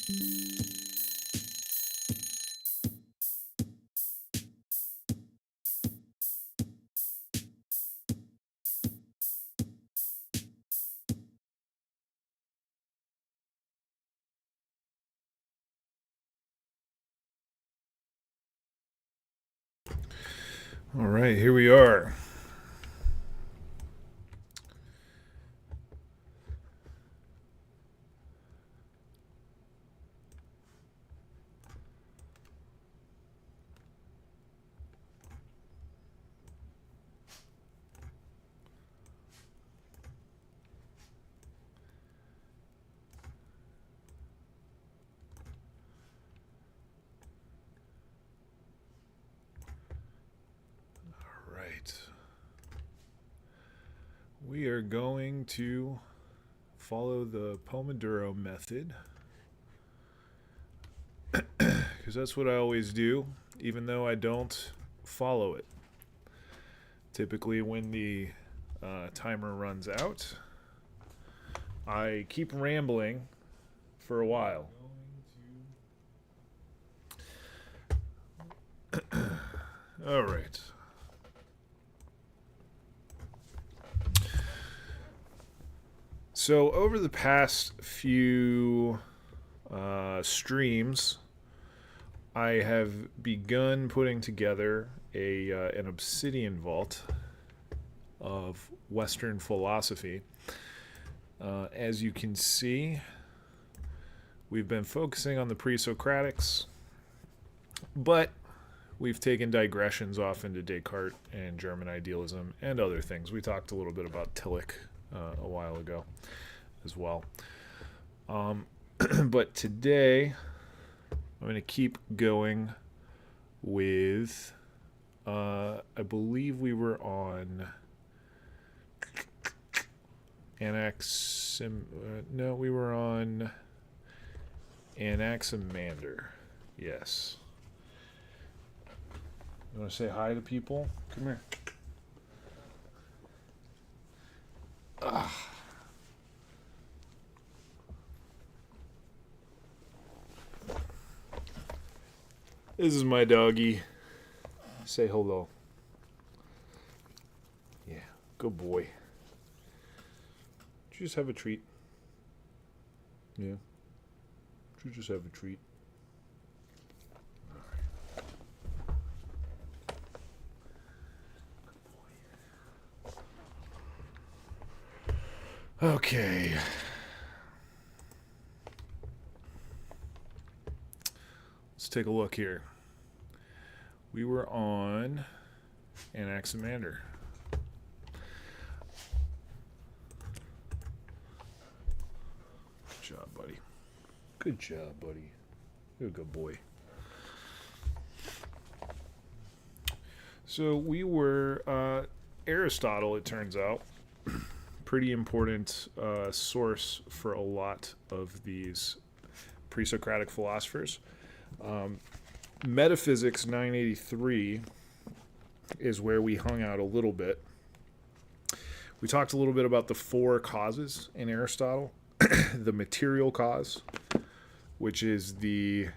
All right, here we are. All right. We are going to follow the Pomodoro method because that's what I always do, even though I don't follow it. Typically, when the timer runs out, I keep rambling for a while. All right. So, over the past few streams, I have begun putting together an obsidian vault of Western philosophy. As you can see, we've been focusing on the pre-Socratics, but we've taken digressions off into Descartes and German idealism and other things. We talked a little bit about Tillich a while ago as well. But today, I'm going to keep going with, I believe we were on we were on Anaximander. Yes. You want to say hi to people? Come here. This is my doggy. Say hello. Yeah, good boy. Did you just have a treat? Yeah. Did you just have a treat? Okay. Let's take a look here. We were on Anaximander. Good job, buddy. Good job, buddy. You're a good boy. So we were Aristotle, it turns out. Pretty important source for a lot of these pre-Socratic philosophers. Metaphysics 983 is where we hung out a little bit. We talked a little bit about the four causes in Aristotle. The material cause, which is the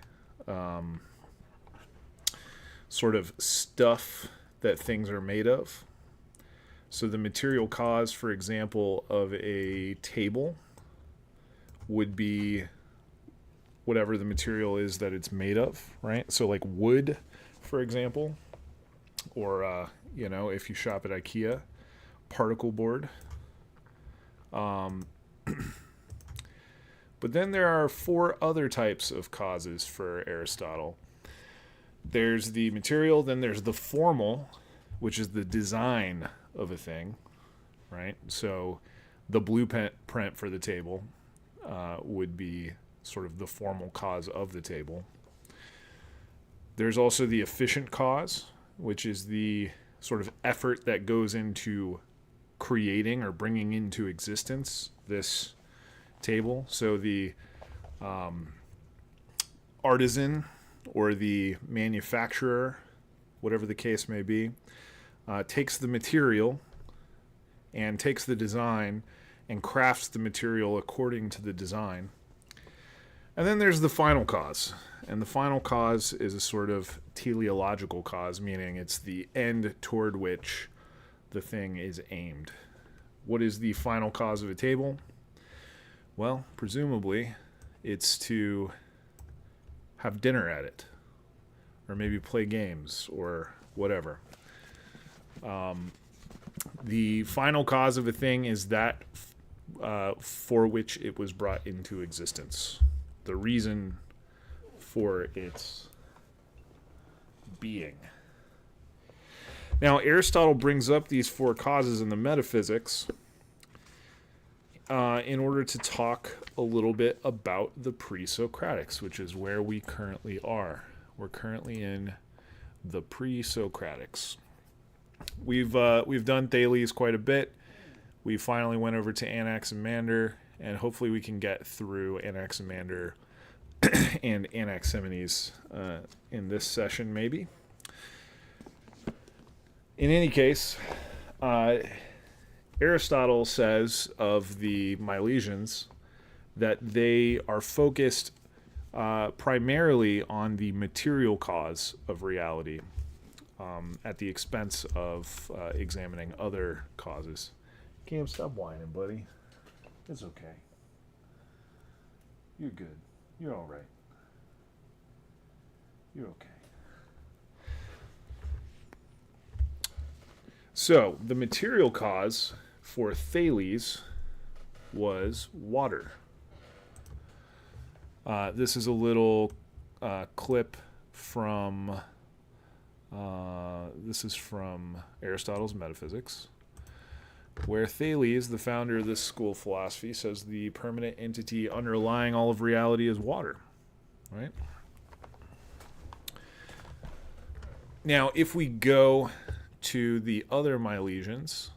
sort of stuff that things are made of. So the material cause, for example, of a table would be whatever the material is that it's made of, right? So like wood, for example, or, if you shop at IKEA, particle board. But then there are four other types of causes for Aristotle. There's the material, then there's the formal, which is the design of a thing, right? So the blueprint for the table would be sort of the formal cause of the table. There's also the efficient cause, which is the sort of effort that goes into creating or bringing into existence this table. So the artisan or the manufacturer, whatever the case may be, takes the material and takes the design and crafts the material according to the design. And then there's the final cause. And the final cause is a sort of teleological cause, meaning it's the end toward which the thing is aimed. What is the final cause of a table? Well, presumably, it's to have dinner at it, or maybe play games, or whatever. The final cause of a thing is that for which it was brought into existence. The reason for its being. Now, Aristotle brings up these four causes in the Metaphysics in order to talk a little bit about the pre-Socratics, which is where we currently are. We're currently in the pre-Socratics. We've done Thales quite a bit. We finally went over to Anaximander, and hopefully we can get through Anaximander and Anaximenes in this session, maybe. In any case, Aristotle says of the Milesians that they are focused primarily on the material cause of reality at the expense of examining other causes. Cam, stop whining, buddy. It's okay. You're good. You're all right. You're okay. So, the material cause for Thales was water. This is a little clip from this is from Aristotle's Metaphysics, where Thales, the founder of this school of philosophy, says the permanent entity underlying all of reality is water. Right? Now, if we go to the other Milesians,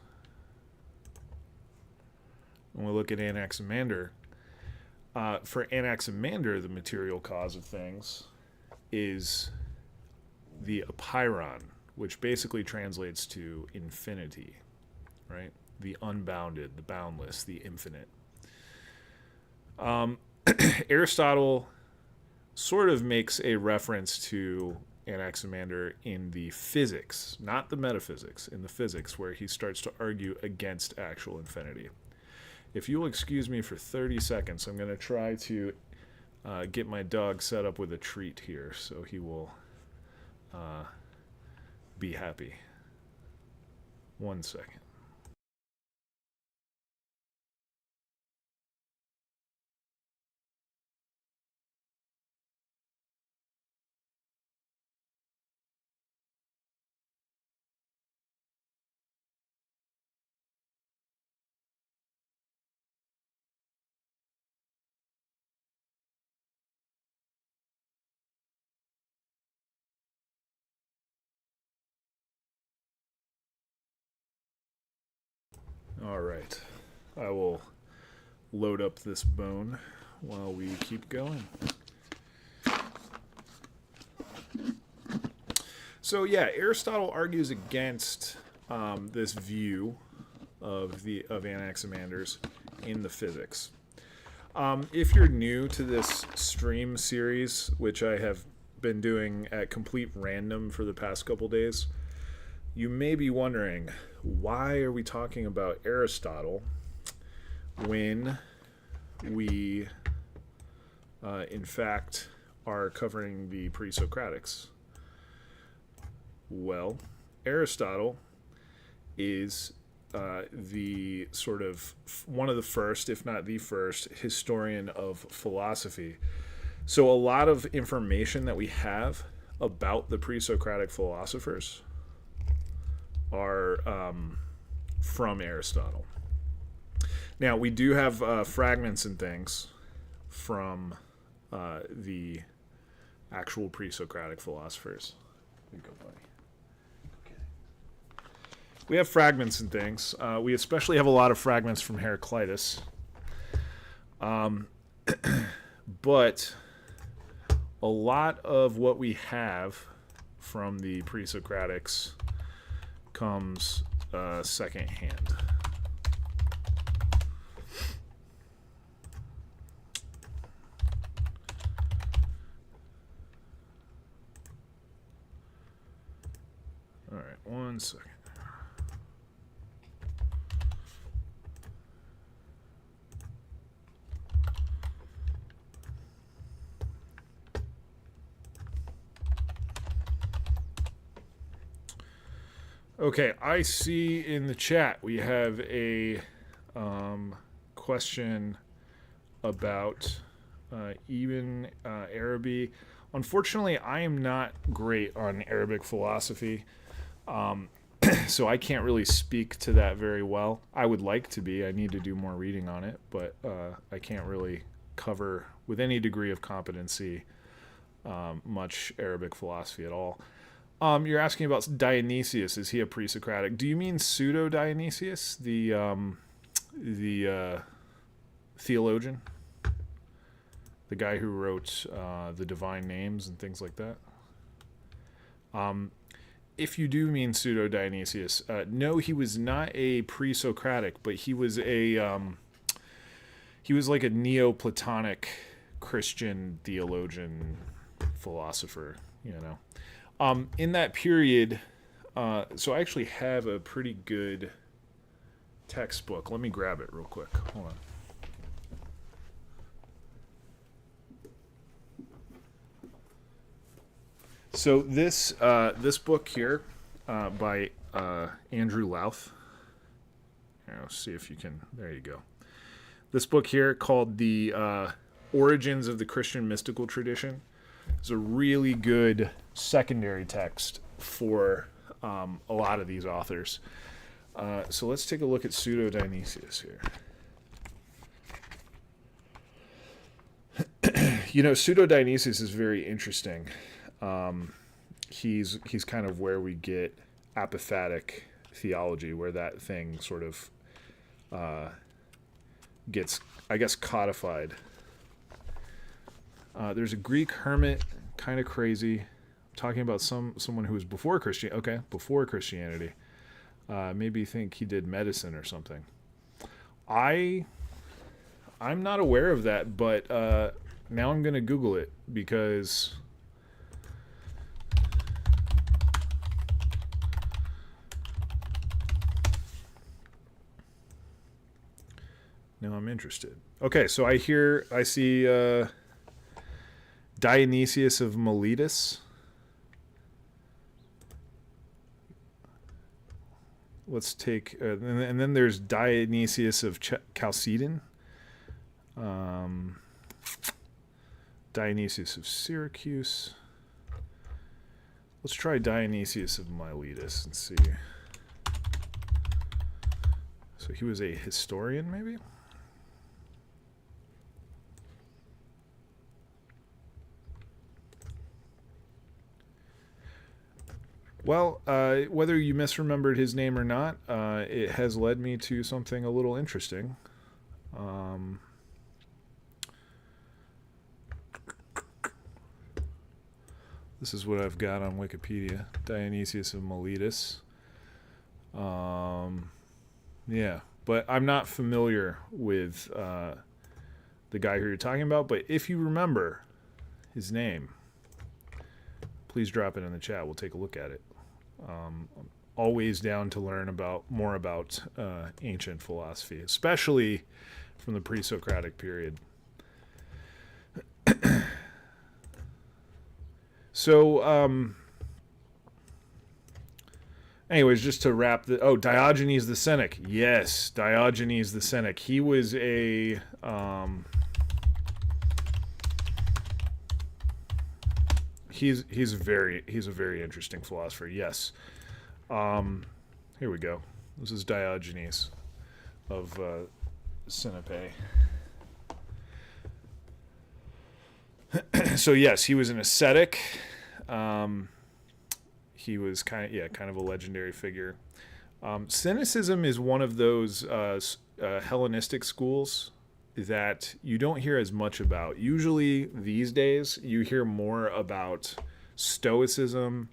when we look at Anaximander, for Anaximander, the material cause of things is the apeiron, which basically translates to infinity, right? The unbounded, the boundless, the infinite. Aristotle sort of makes a reference to Anaximander in the physics, not the metaphysics, in the physics, where he starts to argue against actual infinity. If you'll excuse me for 30 seconds, I'm going to try to get my dog set up with a treat here so he will be happy. 1 second. All right. I will load up this bone while we keep going. So yeah, Aristotle argues against this view of Anaximander's in the physics. If you're new to this stream series, which I have been doing at complete random for the past couple days, you may be wondering, why are we talking about Aristotle when we, in fact, are covering the pre-Socratics? Well, Aristotle is the sort of one of the first, if not the first, historian of philosophy. So a lot of information that we have about the pre-Socratic philosophers are from Aristotle. Now, we do have fragments and things from the actual pre-Socratic philosophers. Here you go, buddy. Okay. We have fragments and things. We especially have a lot of fragments from Heraclitus. But a lot of what we have from the pre-Socratics comes secondhand. All right, 1 second. Okay, I see in the chat we have a question about even Arabic. Unfortunately, I am not great on Arabic philosophy, so I can't really speak to that very well. I would like to be. I need to do more reading on it, but I can't really cover with any degree of competency much Arabic philosophy at all. You're asking about Dionysius. Is he a pre-Socratic? Do you mean pseudo Dionysius, the theologian, the guy who wrote the divine names and things like that? If you do mean pseudo Dionysius, no, he was not a pre-Socratic, but he was like a Neoplatonic Christian theologian, philosopher. You know. In that period, so I actually have a pretty good textbook. Let me grab it real quick. Hold on. So this book here by Andrew Louth. Here, let's see if you can. There you go. This book here called The Origins of the Christian Mystical Tradition. It's a really good secondary text for a lot of these authors. So let's take a look at Pseudo Dionysius here. You know, Pseudo Dionysius is very interesting. He's kind of where we get apophatic theology, where that thing sort of gets, I guess, codified. There's a Greek hermit, kind of crazy, talking about someone who was before Christianity. Maybe you think he did medicine or something. I'm not aware of that, but now I'm going to Google it because now I'm interested. Okay, so I see Dionysius of Miletus. Let's take, and then there's Dionysius of Chalcedon, Dionysius of Syracuse. Let's try Dionysius of Miletus and see. So he was a historian, maybe? Well, whether you misremembered his name or not, it has led me to something a little interesting. This is what I've got on Wikipedia. Dionysius of Miletus. Yeah, but I'm not familiar with the guy who you're talking about. But if you remember his name, please drop it in the chat. We'll take a look at it. I'm always down to learn more about ancient philosophy, especially from the pre-Socratic period. So, anyways, just to wrap Diogenes the Cynic. Yes, Diogenes the Cynic. He was a he's a very interesting philosopher. Yes. Here we go. This is Diogenes of Sinope. So yes, he was an ascetic. He was kind of a legendary figure. Cynicism is one of those Hellenistic schools that you don't hear as much about. Usually these days you hear more about Stoicism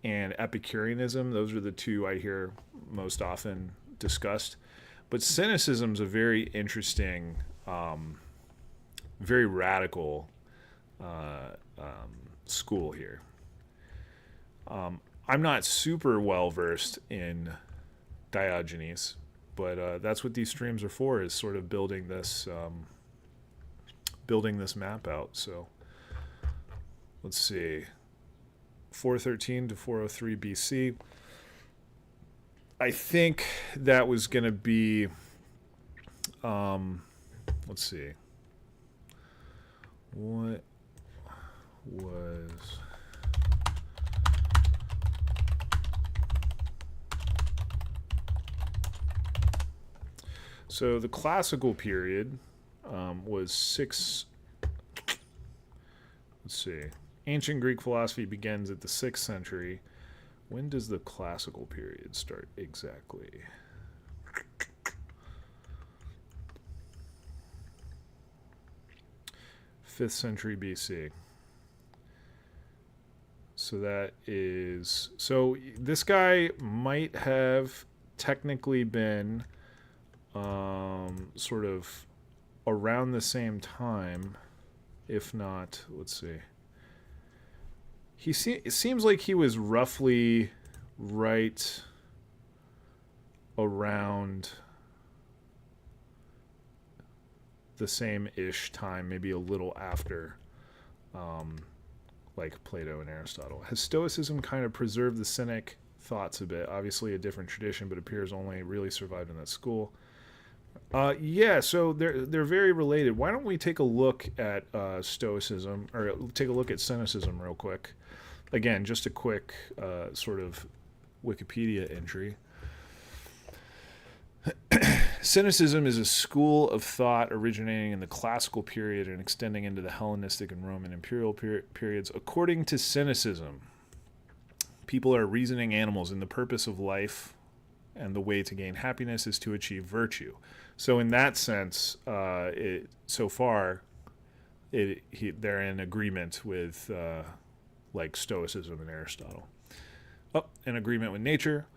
and Epicureanism. Those are the two I hear most often discussed. But Cynicism is a very interesting, very radical school here. I'm not super well versed in Diogenes, but that's what these streams are for, is sort of building this map out. So let's see, 413 to 403 BC. I think that was going to be, let's see, what was... So the classical period was let's see. Ancient Greek philosophy begins at the 6th century. When does the classical period start exactly? Fifth century BC. So that is... So this guy might have technically been sort of around the same time, if not, let's see. It seems like he was roughly right around the same-ish time, maybe a little after, like Plato and Aristotle. Has Stoicism kind of preserved the Cynic thoughts a bit? Obviously a different tradition, but appears only really survived in that school. Yeah, so they're very related. Why don't we take a look at Stoicism, or take a look at Cynicism real quick. Again, just a quick sort of Wikipedia entry. Cynicism is a school of thought originating in the classical period and extending into the Hellenistic and Roman imperial periods. According to Cynicism, people are reasoning animals, and the purpose of life and the way to gain happiness is to achieve virtue. So in that sense, so far, they're in agreement with like Stoicism and Aristotle. An agreement with nature.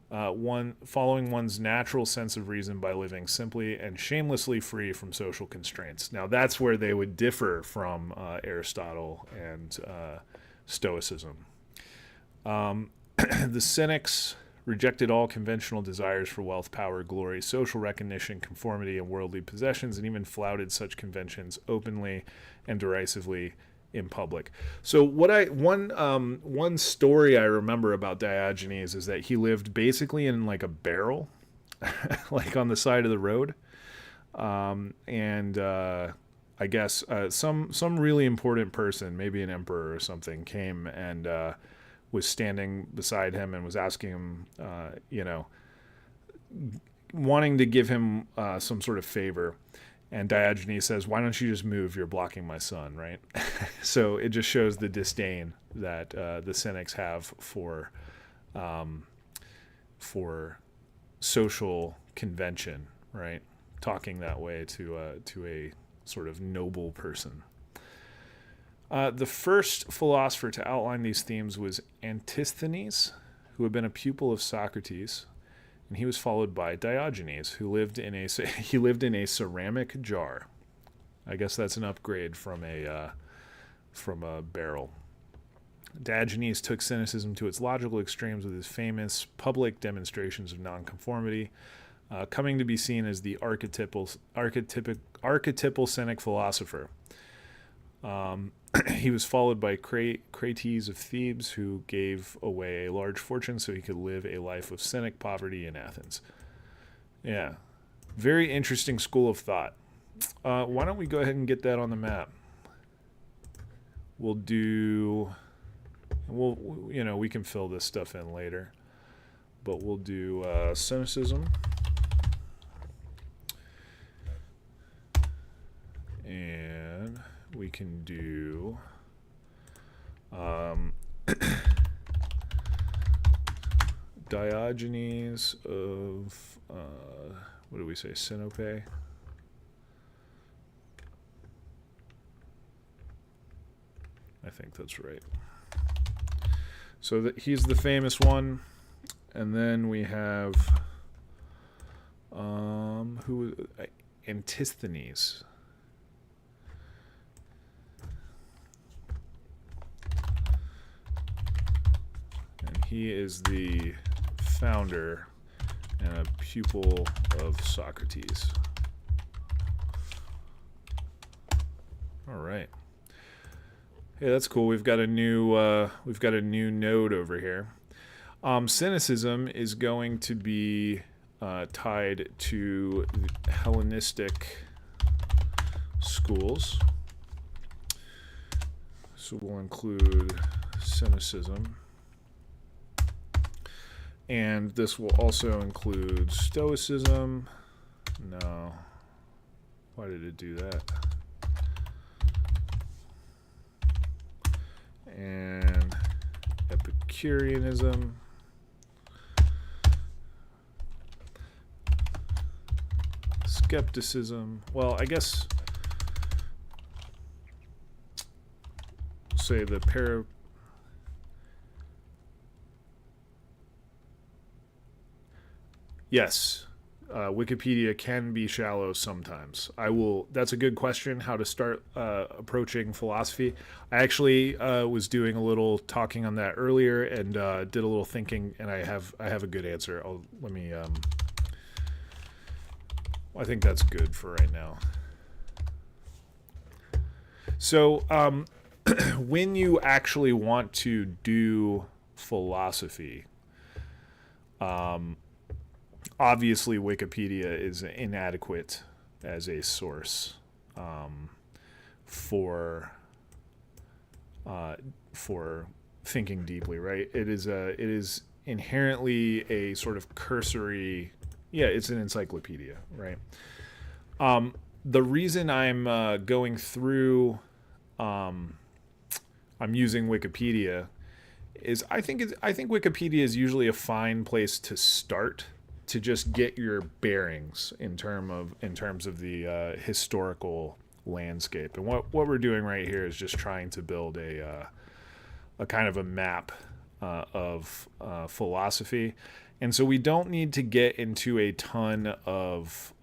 Following one's natural sense of reason by living simply and shamelessly free from social constraints. Now that's where they would differ from Aristotle and Stoicism. The Cynics rejected all conventional desires for wealth, power, glory, social recognition, conformity, and worldly possessions, and even flouted such conventions openly and derisively in public. So one story I remember about Diogenes is that he lived basically in like a barrel, like on the side of the road, and I guess some really important person, maybe an emperor or something, came and was standing beside him and was asking him, wanting to give him some sort of favor. And Diogenes says, "Why don't you just move? You're blocking my sun," right? So it just shows the disdain that the Cynics have for social convention, right? Talking that way to a sort of noble person. The first philosopher to outline these themes was Antisthenes, who had been a pupil of Socrates, and he was followed by Diogenes, who lived in a ceramic jar. I guess that's an upgrade from a barrel. Diogenes took cynicism to its logical extremes with his famous public demonstrations of nonconformity, coming to be seen as the archetypal Cynic philosopher. He was followed by Crates of Thebes, who gave away a large fortune so he could live a life of Cynic poverty in Athens. Yeah, very interesting school of thought. Why don't we go ahead and get that on the map? We can fill this stuff in later, but we'll do Cynicism. And we can do Diogenes of what do we say, Sinope? I think that's right. So he's the famous one, and then we have Antisthenes. He is the founder and a pupil of Socrates. All right. Hey, that's cool. We've got a new node over here. Cynicism is going to be tied to Hellenistic schools. So we'll include cynicism. And this will also include Stoicism. No. Why did it do that? And Epicureanism. Skepticism. Well, I guess say the Yes, Wikipedia can be shallow sometimes. That's a good question, how to start approaching philosophy. I actually was doing a little talking on that earlier and did a little thinking, and I have a good answer. I think that's good for right now. So when you actually want to do philosophy, obviously Wikipedia is inadequate as a source for thinking deeply, right? It is inherently a sort of cursory, it's an encyclopedia, right? The reason I'm going through, I'm using Wikipedia is I think Wikipedia is usually a fine place to start, to just get your bearings in terms of the historical landscape. And what we're doing right here is just trying to build a kind of a map of philosophy. And so we don't need to get into a ton of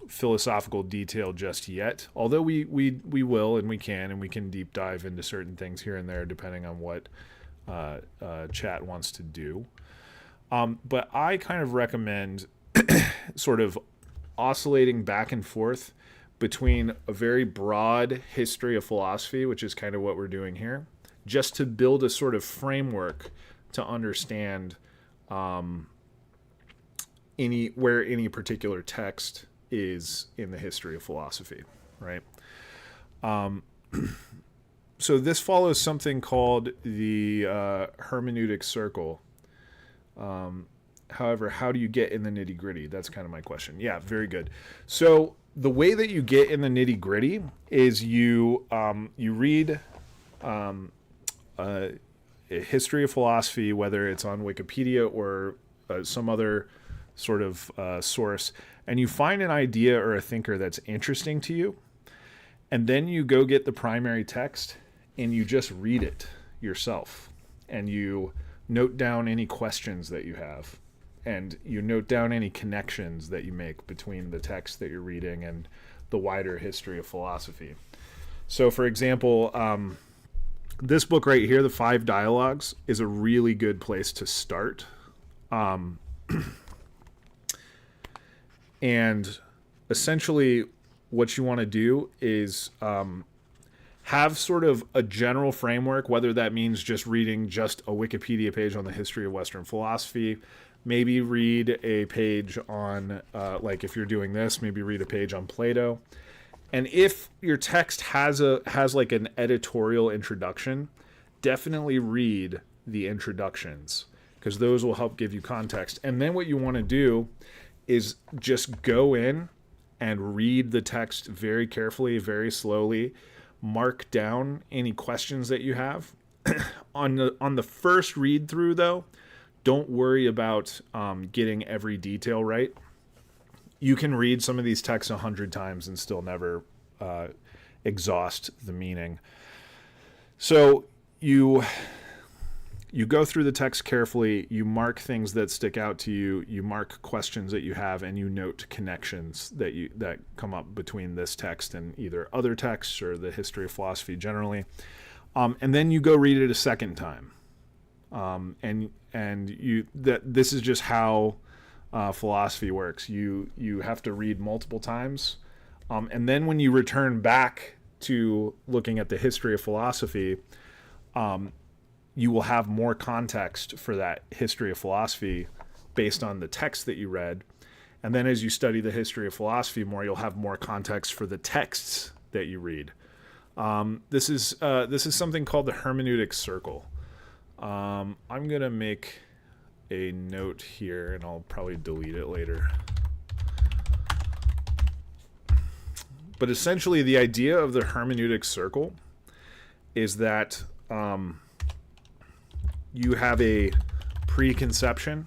philosophical detail just yet, although we will and we can deep dive into certain things here and there depending on what chat wants to do. But I kind of recommend sort of oscillating back and forth between a very broad history of philosophy, which is kind of what we're doing here, just to build a sort of framework to understand any particular text is in the history of philosophy, right? So this follows something called the hermeneutic circle. However, how do you get in the nitty-gritty? That's kind of my question. Yeah, very good. So the way that you get in the nitty-gritty is you read a history of philosophy, whether it's on Wikipedia or some other sort of source, and you find an idea or a thinker that's interesting to you, and then you go get the primary text and you just read it yourself, and you note down any questions that you have, and you note down any connections that you make between the text that you're reading and the wider history of philosophy. So, for example, this book right here, The Five Dialogues, is a really good place to start. And essentially what you want to do is have sort of a general framework, whether that means just reading just a Wikipedia page on the history of Western philosophy. Maybe read a page on, like if you're doing this, maybe read a page on Plato. And if your text has like an editorial introduction, definitely read the introductions, because those will help give you context. And then what you want to do is just go in and read the text very carefully, very slowly. Mark down any questions that you have. On the first read through, though, don't worry about getting every detail right. You can read some of these texts 100 times and still never exhaust the meaning. So you go through the text carefully, you mark things that stick out to you, you mark questions that you have, and you note connections that come up between this text and either other texts or the history of philosophy generally. And then you go read it a second time. And this is just how philosophy works. You have to read multiple times, and then when you return back to looking at the history of philosophy, you will have more context for that history of philosophy based on the text that you read. And then as you study the history of philosophy more, you'll have more context for the texts that you read. This is something called the hermeneutic circle. I'm going to make a note here, and I'll probably delete it later. But essentially, the idea of the hermeneutic circle is that you have a preconception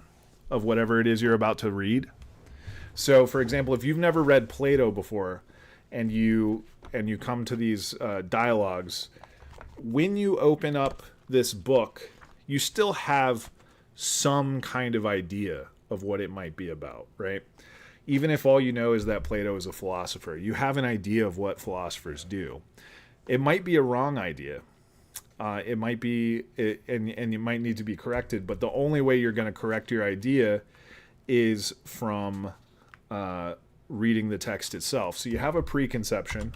of whatever it is you're about to read. So, for example, if you've never read Plato before, and you come to these dialogues, when you open up this book, you still have some kind of idea of what it might be about, right? Even if all you know is that Plato is a philosopher, you have an idea of what philosophers do. It might be a wrong idea. It might be, and it might need to be corrected, but the only way you're going to correct your idea is from reading the text itself. So you have a preconception,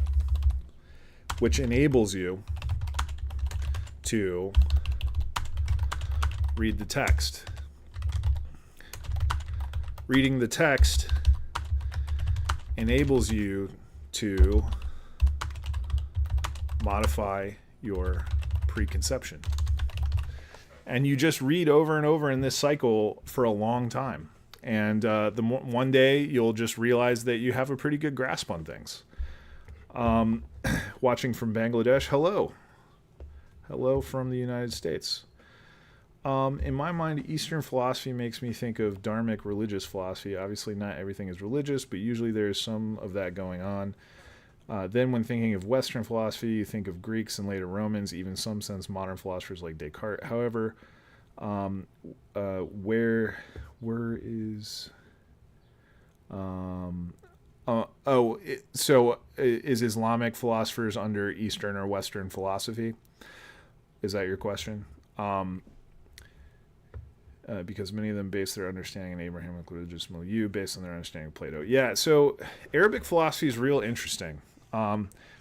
which enables you to read the text. Reading the text enables you to modify your preconception. And you just read over and over in this cycle for a long time. And one day you'll just realize that you have a pretty good grasp on things. Watching from Bangladesh, hello. Hello from the United States. In my mind, Eastern philosophy makes me think of dharmic religious philosophy. Obviously, not everything is religious, but usually there's some of that going on. Then when thinking of Western philosophy, you think of Greeks and later Romans, even some sense modern philosophers like Descartes. However, where is... So is Islamic philosophers under Eastern or Western philosophy? Is that your question? Because many of them base their understanding in Abrahamic religious milieu based on their understanding of Plato. Yeah, so Arabic philosophy is real interesting.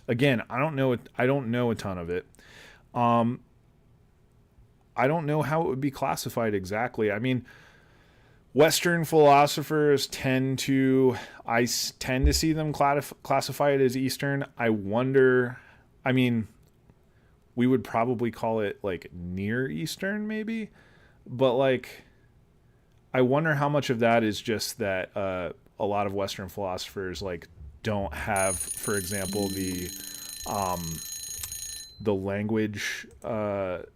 Again, I don't know a ton of it. I don't know how it would be classified exactly. I mean, Western philosophers tend to see them classified as Eastern. I wonder, I mean, we would probably call it like Near Eastern maybe, but like, I wonder how much of that is just that a lot of Western philosophers like don't have, for example, the language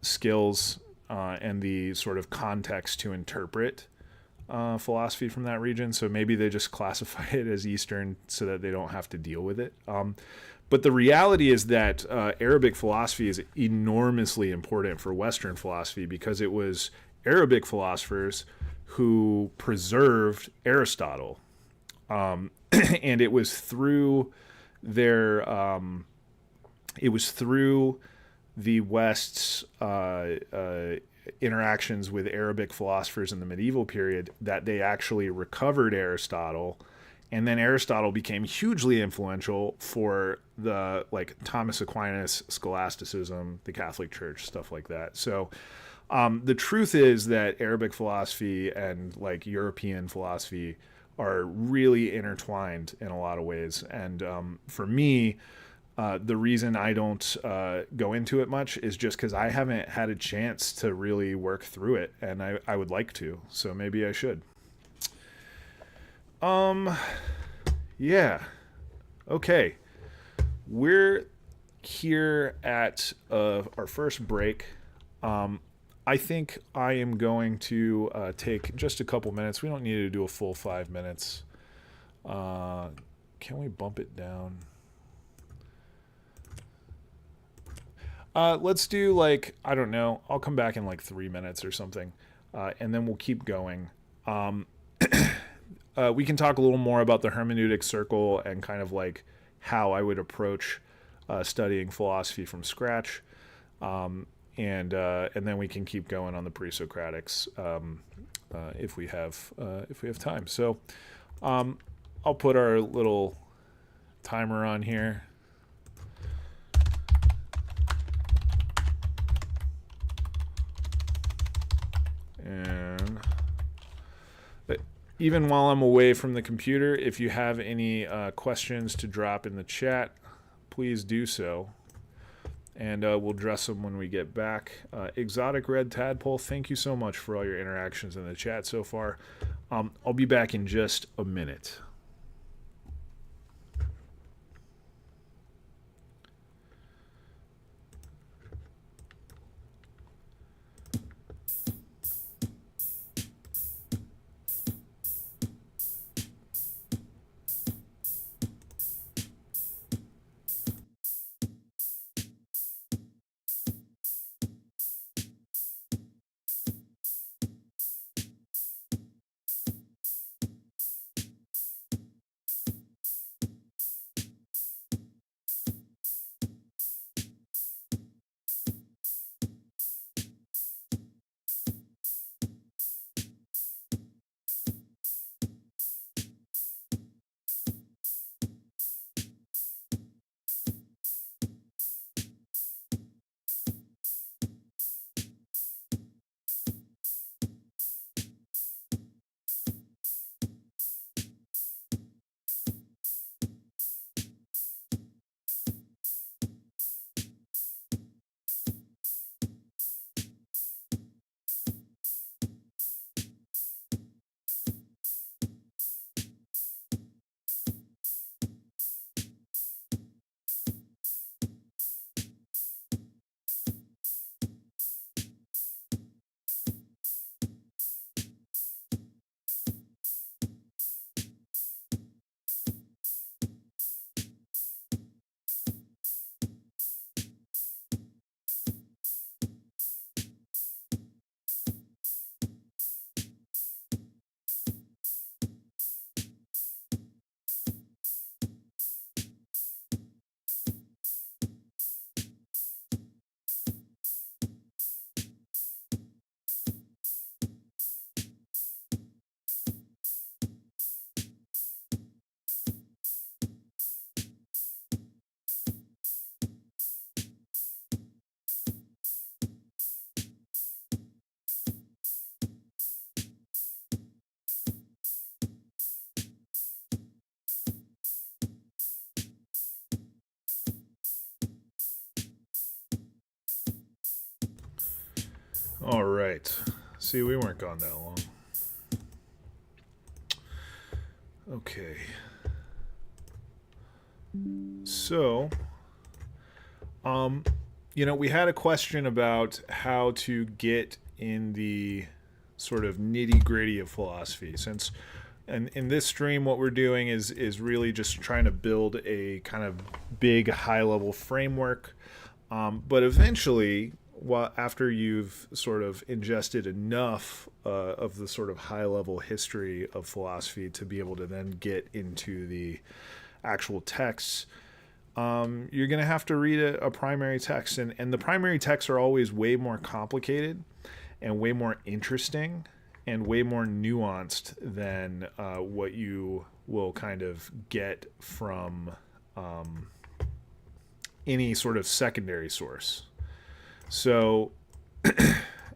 skills and the sort of context to interpret philosophy from that region. So maybe they just classify it as Eastern so that they don't have to deal with it. But the reality is that Arabic philosophy is enormously important for Western philosophy because it was Arabic philosophers who preserved Aristotle. And it was through their the West's interactions with Arabic philosophers in the medieval period that they actually recovered Aristotle, and then Aristotle became hugely influential for the like Thomas Aquinas, scholasticism, the Catholic Church, stuff like that. So the truth is that Arabic philosophy and like European philosophy are really intertwined in a lot of ways. And for me, the reason I don't go into it much is just because I haven't had a chance to really work through it, and I would like to. So maybe I should. Yeah. Okay. We're here at our first break. I think I am going to take just a couple minutes. We don't need to do a full 5 minutes. Can we bump it down? Let's do like, I don't know, I'll come back in like 3 minutes or something, and then we'll keep going. We can talk a little more about the hermeneutic circle and kind of like how I would approach studying philosophy from scratch. and then we can keep going on the pre-Socratics if we have time. So I'll put our little timer on here. And even while I'm away from the computer, if you have any questions to drop in the chat, please do so. And we'll address them when we get back. Exotic Red Tadpole, thank you so much for all your interactions in the chat so far. I'll be back in just a minute. All right. See, we weren't gone that long. Okay. So, we had a question about how to get in the sort of nitty-gritty of philosophy. Since in this stream, what we're doing is really just trying to build a kind of big, high-level framework. But eventually, after you've sort of ingested enough of the sort of high-level history of philosophy to be able to then get into the actual texts, you're going to have to read a primary text. And the primary texts are always way more complicated and way more interesting and way more nuanced than what you will kind of get from any sort of secondary source. So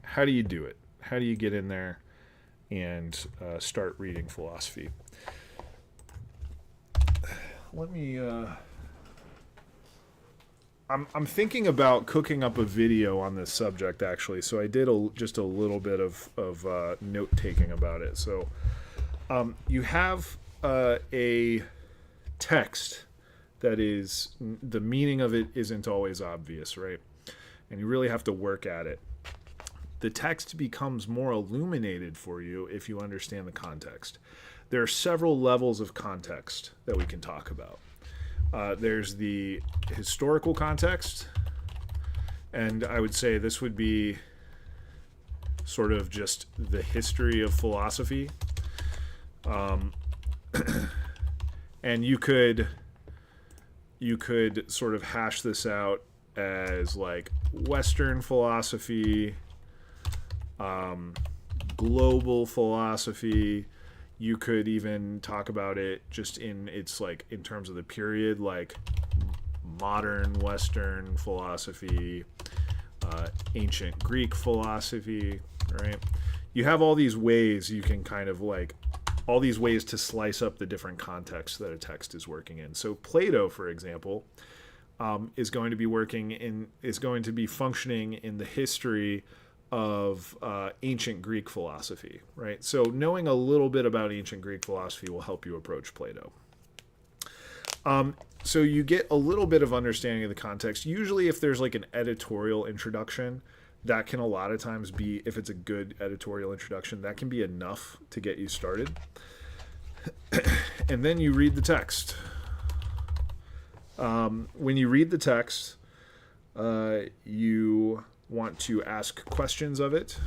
how do you do it? How do you get in there and start reading philosophy? Let me... I'm thinking about cooking up a video on this subject, actually. So I did just a little bit of note-taking about it. So you have a text that is... The meaning of it isn't always obvious, right? And you really have to work at it. The text becomes more illuminated for you if you understand the context. There are several levels of context that we can talk about. There's the historical context, and I would say this would be sort of just the history of philosophy. And you could sort of hash this out as like Western philosophy, global philosophy. You could even talk about it just in its like in terms of the period, like modern Western philosophy, ancient Greek philosophy, right? You have all these ways you can kind of like all these ways to slice up the different contexts that a text is working in. So Plato, for example, is going to be functioning in the history of ancient Greek philosophy, right? So knowing a little bit about ancient Greek philosophy will help you approach Plato. So you get a little bit of understanding of the context. Usually if there's like an editorial introduction, that can a lot of times be, if it's a good editorial introduction, that can be enough to get you started. And then you read the text. When you read the text, you want to ask questions of it.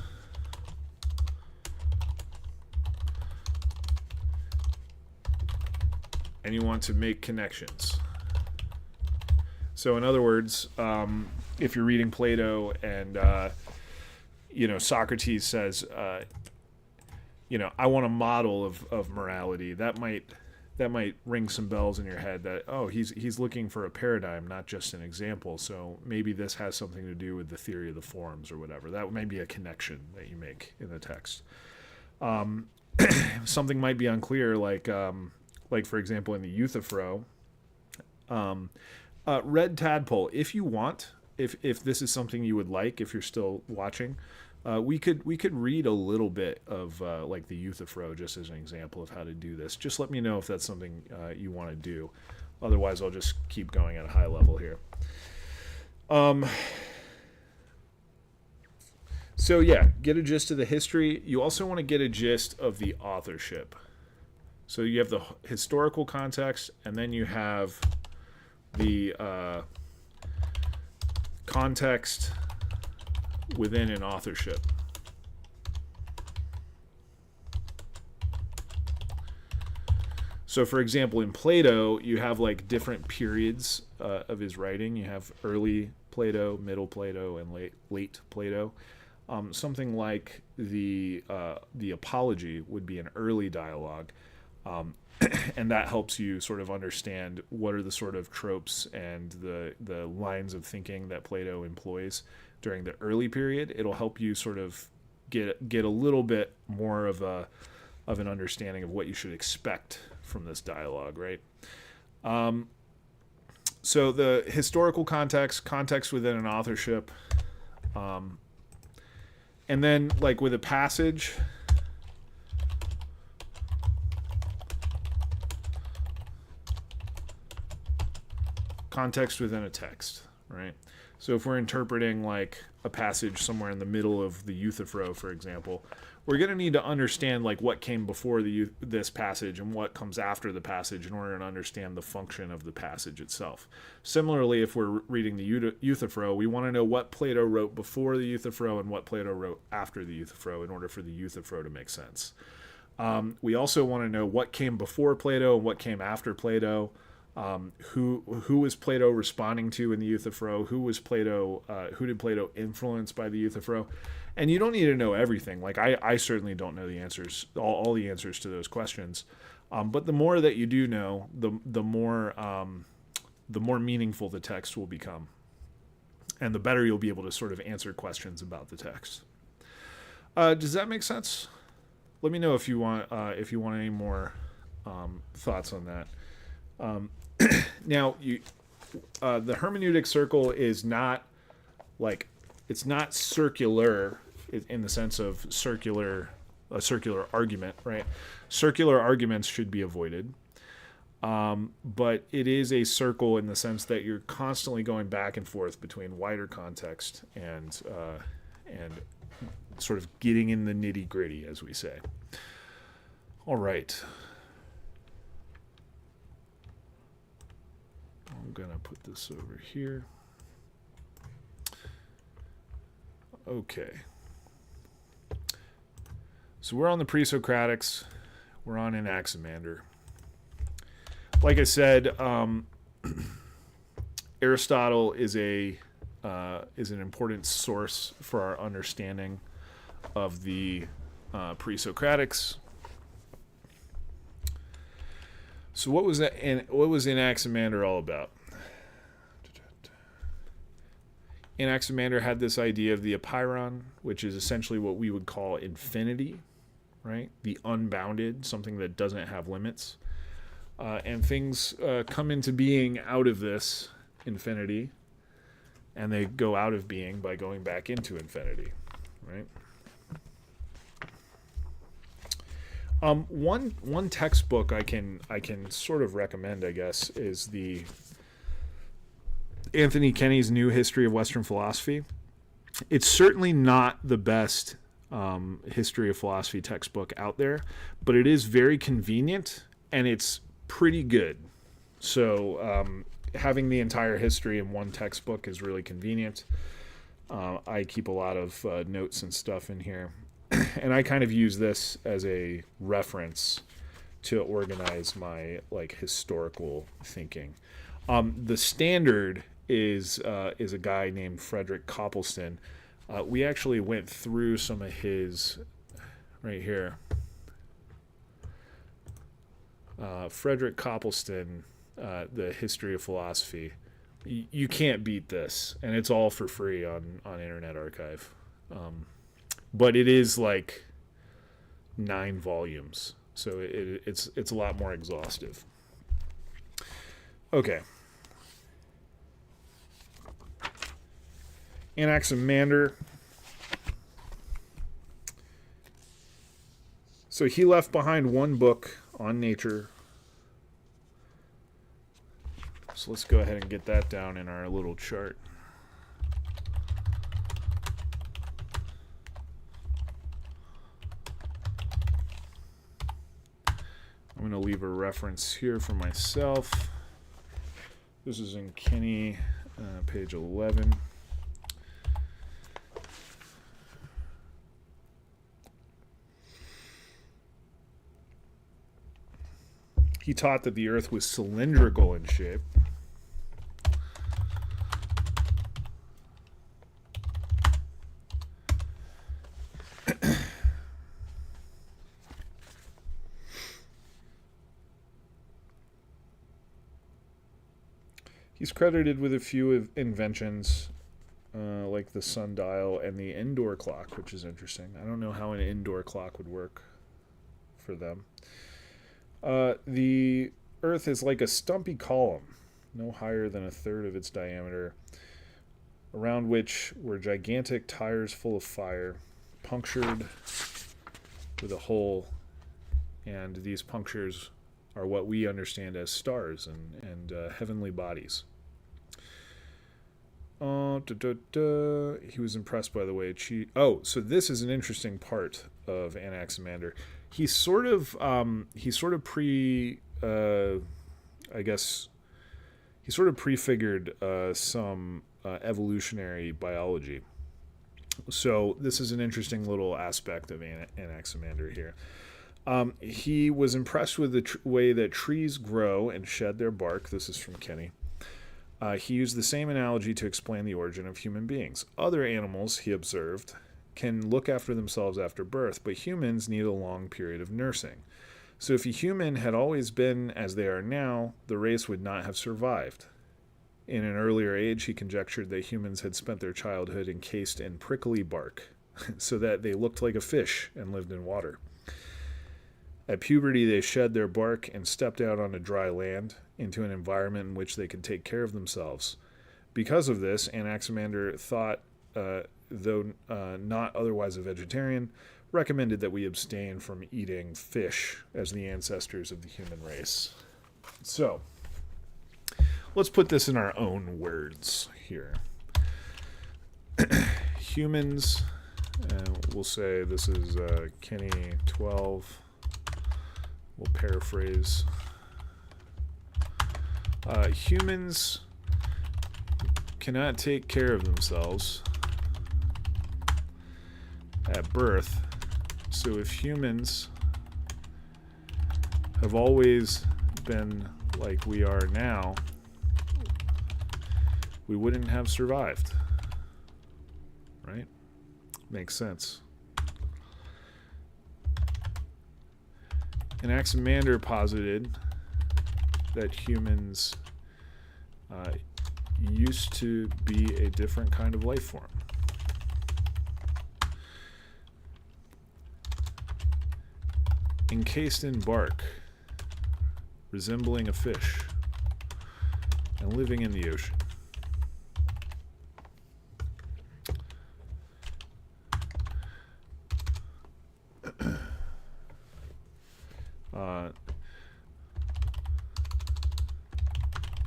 And you want to make connections. So in other words, if you're reading Plato and, Socrates says, I want a model of morality, that might ring some bells in your head that, oh, he's looking for a paradigm, not just an example. So maybe this has something to do with the theory of the forms or whatever. That may be a connection that you make in the text. Something might be unclear, like for example, in the Euthyphro, Red Tadpole, if you want, if this is something you would like, if you're still watching, we could read a little bit of like the Euthyphro just as an example of how to do this. Just let me know if that's something you want to do. Otherwise, I'll just keep going at a high level here. So yeah, get a gist of the history. You also want to get a gist of the authorship. So you have the historical context, and then you have the context within an authorship. So for example, in Plato, you have like different periods of his writing. You have early Plato, middle Plato, and late Plato. Something like the Apology would be an early dialogue. And that helps you sort of understand what are the sort of tropes and the lines of thinking that Plato employs during the early period. It'll help you sort of get a little bit more of an understanding of what you should expect from this dialogue, right? So the historical context within an authorship, and then like with a passage, context within a text, right? So if we're interpreting like a passage somewhere in the middle of the Euthyphro, for example, we're going to need to understand like what came before this passage and what comes after the passage in order to understand the function of the passage itself. Similarly, if we're reading the Euthyphro, we want to know what Plato wrote before the Euthyphro and what Plato wrote after the Euthyphro in order for the Euthyphro to make sense. We also want to know what came before Plato and what came after Plato. Who was Plato responding to in the Euthyphro? Who did Plato influence by the Euthyphro? And you don't need to know everything. Like I certainly don't know the answers, all the answers to those questions. But the more that you do know, the more meaningful the text will become, and the better you'll be able to sort of answer questions about the text. Does that make sense? Let me know if you want any more thoughts on that. Now, the hermeneutic circle is not like, it's not circular in the sense of a circular argument, right? Circular arguments should be avoided. But it is a circle in the sense that you're constantly going back and forth between wider context and sort of getting in the nitty gritty, as we say. All right. I'm going to put this over here. Okay. So we're on the Pre-Socratics. We're on Anaximander. Like I said, Aristotle is a is an important source for our understanding of the pre-Socratics. So what was Anaximander all about? Anaximander had this idea of the apeiron, which is essentially what we would call infinity, right? The unbounded, something that doesn't have limits. And things come into being out of this infinity, and they go out of being by going back into infinity, right? One textbook I can sort of recommend, I guess, is the Anthony Kenny's New History of Western Philosophy. It's certainly not the best history of philosophy textbook out there, but it is very convenient and it's pretty good. So having the entire history in one textbook is really convenient. I keep a lot of notes and stuff in here, and I kind of use this as a reference to organize my historical thinking. The standard is a guy named Frederick Copleston. We actually went through some of his right here. Frederick Copleston, The History of Philosophy. You can't beat this, and it's all for free on Internet Archive. But it is 9 volumes, so it's a lot more exhaustive. Okay. Anaximander. So he left behind one book on nature. So let's go ahead and get that down in our little chart. I'm going to leave a reference here for myself. This is in Kenny, page 11. He taught that the earth was cylindrical in shape. He's credited with a few inventions, like the sundial and the indoor clock, which is interesting. I don't know how an indoor clock would work for them. The Earth is like a stumpy column, no higher than a third of its diameter, around which were gigantic tires full of fire, punctured with a hole, and these punctures are what we understand as stars and heavenly bodies. He was impressed by the way so this is an interesting part of Anaximander. He sort of prefigured some evolutionary biology. So this is an interesting little aspect of Anaximander here. He was impressed with the way that trees grow and shed their bark. This is from Kenny. He used the same analogy to explain the origin of human beings. Other animals, he observed, can look after themselves after birth, but humans need a long period of nursing. So if a human had always been as they are now, the race would not have survived. In an earlier age, he conjectured that humans had spent their childhood encased in prickly bark, so that they looked like a fish and lived in water. At puberty, they shed their bark and stepped out onto dry land into an environment in which they could take care of themselves. Because of this, Anaximander thought, though not otherwise a vegetarian, recommended that we abstain from eating fish as the ancestors of the human race. So, let's put this in our own words here. Humans, we'll say this is Kenny 12. We'll paraphrase. Humans cannot take care of themselves at birth. So if humans have always been like we are now, we wouldn't have survived. Makes sense. Anaximander posited that humans used to be a different kind of life form. Encased in bark, resembling a fish, and living in the ocean.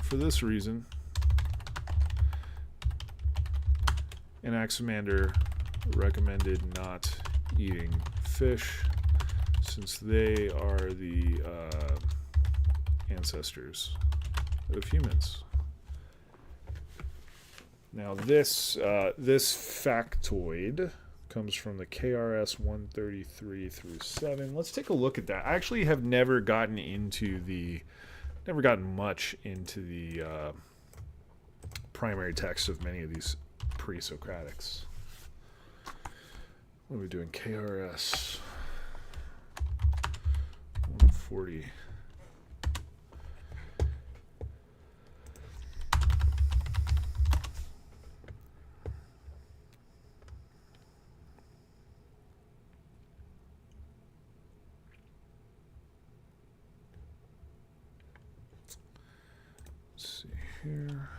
For this reason, Anaximander recommended not eating fish, since they are the ancestors of humans. Now this factoid comes from the KRS 133 through 7. Let's take a look at that. I actually have never gotten much into the primary text of many of these pre-Socratics. What are we doing? KRS 140. Let's see here.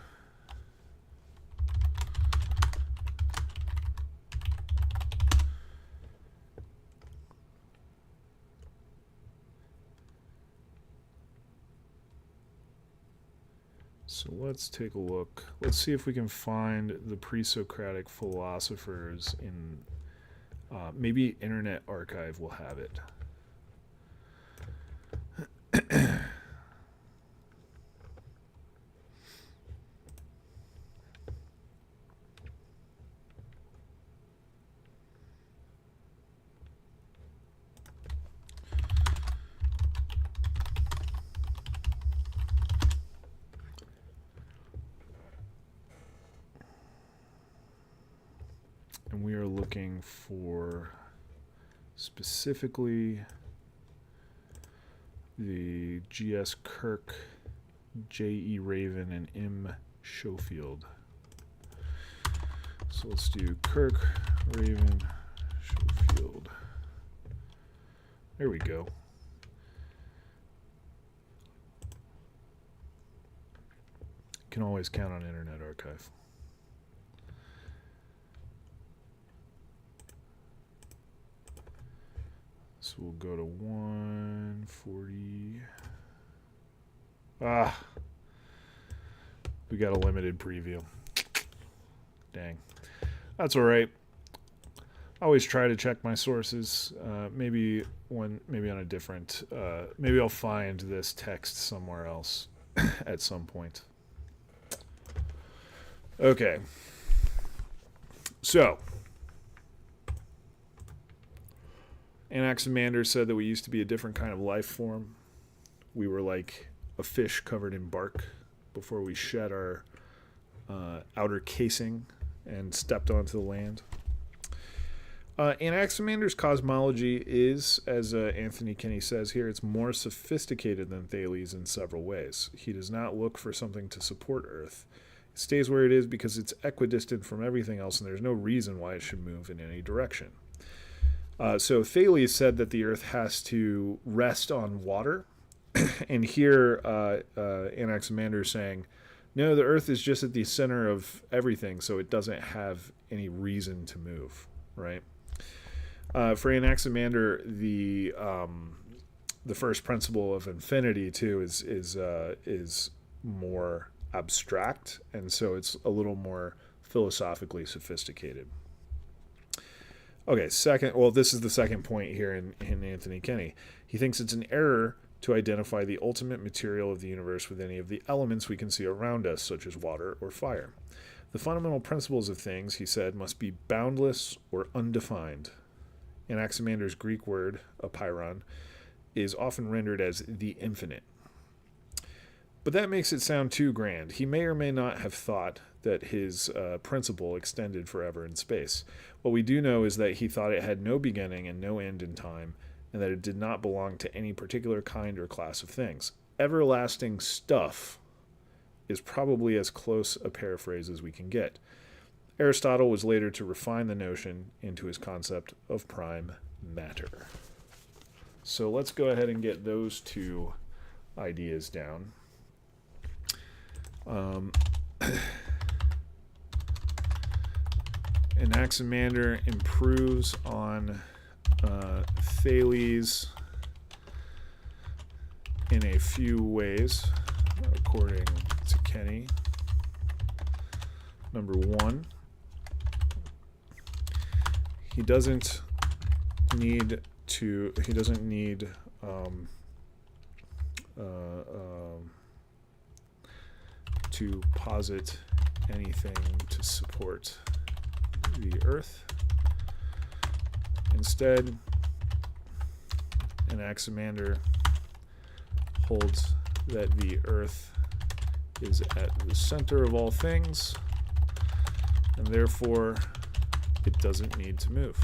So let's take a look. Let's see if we can find the pre-Socratic philosophers in maybe Internet Archive will have it. And we are looking for specifically the G.S. Kirk, J.E. Raven, and M. Schofield. So let's do Kirk, Raven, Schofield. There we go. Can always count on Internet Archive. So we'll go to 140. We got a limited preview. Dang. That's all right. I always try to check my sources. Maybe on a different. Maybe I'll find this text somewhere else at some point. Okay. So. Anaximander said that we used to be a different kind of life form. We were like a fish covered in bark before we shed our outer casing and stepped onto the land. Anaximander's cosmology is, as Anthony Kinney says here, it's more sophisticated than Thales in several ways. He does not look for something to support Earth. It stays where it is because it's equidistant from everything else, and there's no reason why it should move in any direction. So Thales said that the Earth has to rest on water, and here Anaximander is saying, no, the Earth is just at the center of everything, so it doesn't have any reason to move, right? For Anaximander, the first principle of infinity too is more abstract, and so it's a little more philosophically sophisticated. Okay, this is the second point here in Anthony Kinney. He thinks it's an error to identify the ultimate material of the universe with any of the elements we can see around us, such as water or fire. The fundamental principles of things, he said, must be boundless or undefined. Anaximander's Greek word, apeiron, is often rendered as the infinite. But that makes it sound too grand. He may or may not have thought that his principle extended forever in space. What we do know is that he thought it had no beginning and no end in time, and that it did not belong to any particular kind or class of things. Everlasting stuff is probably as close a paraphrase as we can get. Aristotle was later to refine the notion into his concept of prime matter. So let's go ahead and get those two ideas down. Anaximander improves on Thales in a few ways, according to Kenny. Number one, he doesn't need to posit anything to support the Earth. Instead, Anaximander holds that the Earth is at the center of all things, and therefore it doesn't need to move.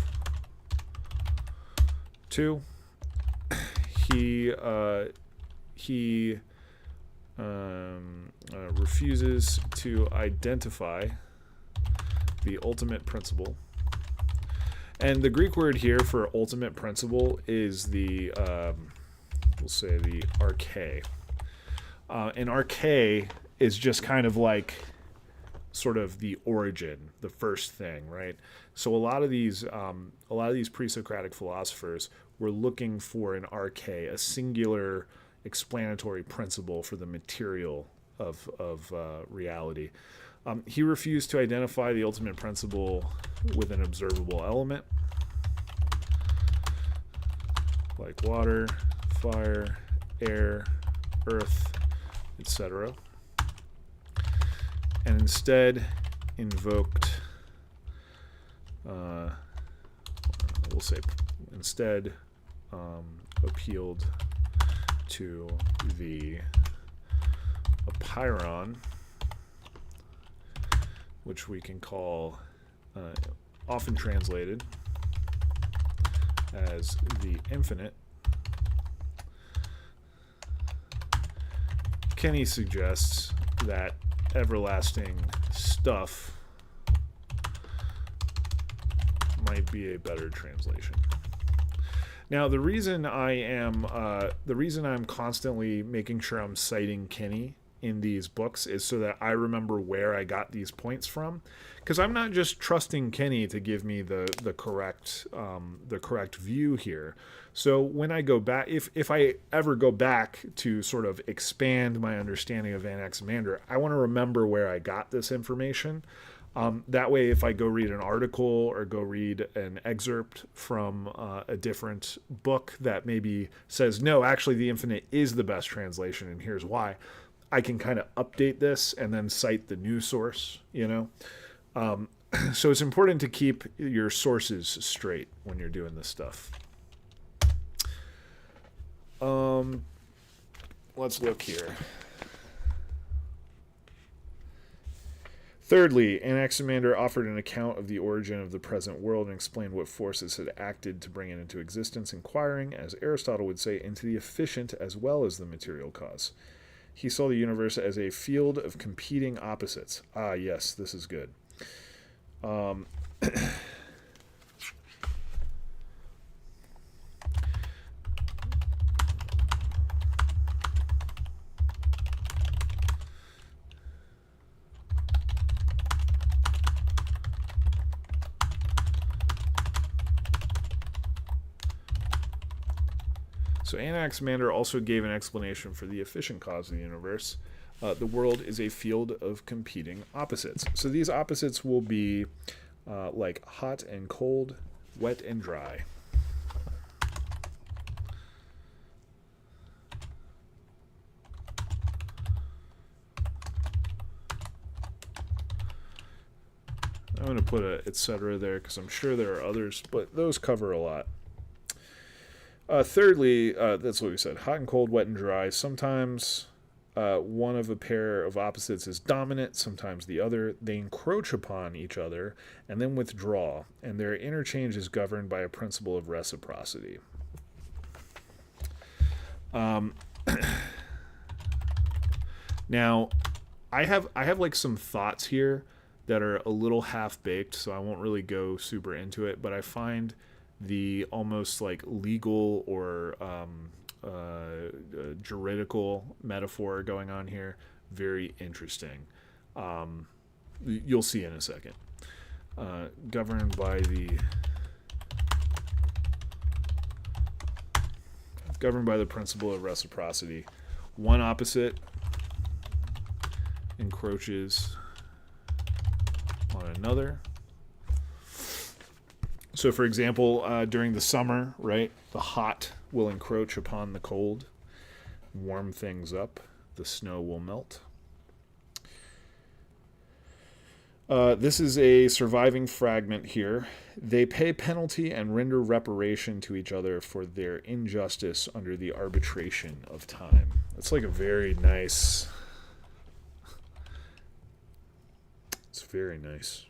Two, he refuses to identify the ultimate principle. And the Greek word here for ultimate principle is the, we'll say the arche. And arche is just kind of like sort of the origin, the first thing, right? So a lot of these pre-Socratic philosophers were looking for an arche, a singular explanatory principle for the material of reality. He refused to identify the ultimate principle with an observable element, like water, fire, air, earth, etc., and instead invoked, appealed to the apeiron, which we can call, often translated as the infinite. Kenny suggests that everlasting stuff might be a better translation. Now, the reason I'm constantly making sure I'm citing Kenny in these books is so that I remember where I got these points from, because I'm not just trusting Kenny to give me the correct view here. So when I go back, if I ever go back to sort of expand my understanding of Anaximander, I want to remember where I got this information. That way, if I go read an article or go read an excerpt from a different book that maybe says, no, actually the infinite is the best translation and here's why, I can kind of update this and then cite the new source, you know? So it's important to keep your sources straight when you're doing this stuff. Let's look here. Thirdly, Anaximander offered an account of the origin of the present world and explained what forces had acted to bring it into existence, inquiring, as Aristotle would say, into the efficient as well as the material cause. He saw the universe as a field of competing opposites. Ah, yes, this is good. So Anaximander also gave an explanation for the efficient cause of the universe. The world is a field of competing opposites. So these opposites will be like hot and cold, wet and dry. I'm going to put a etc. there because I'm sure there are others, but those cover a lot. Thirdly, that's what we said, hot and cold, wet and dry. Sometimes one of a pair of opposites is dominant, sometimes the other. They encroach upon each other and then withdraw, and their interchange is governed by a principle of reciprocity. Now, I have like some thoughts here that are a little half baked, so I won't really go super into it. But I find the almost like legal or juridical metaphor going on here very interesting. You'll see in a second. Governed by the principle of reciprocity. One opposite encroaches on another. So, for example, during the summer, right, the hot will encroach upon the cold, warm things up, the snow will melt. This is a surviving fragment here. They pay penalty and render reparation to each other for their injustice under the arbitration of time. That's like a very nice... It's very nice.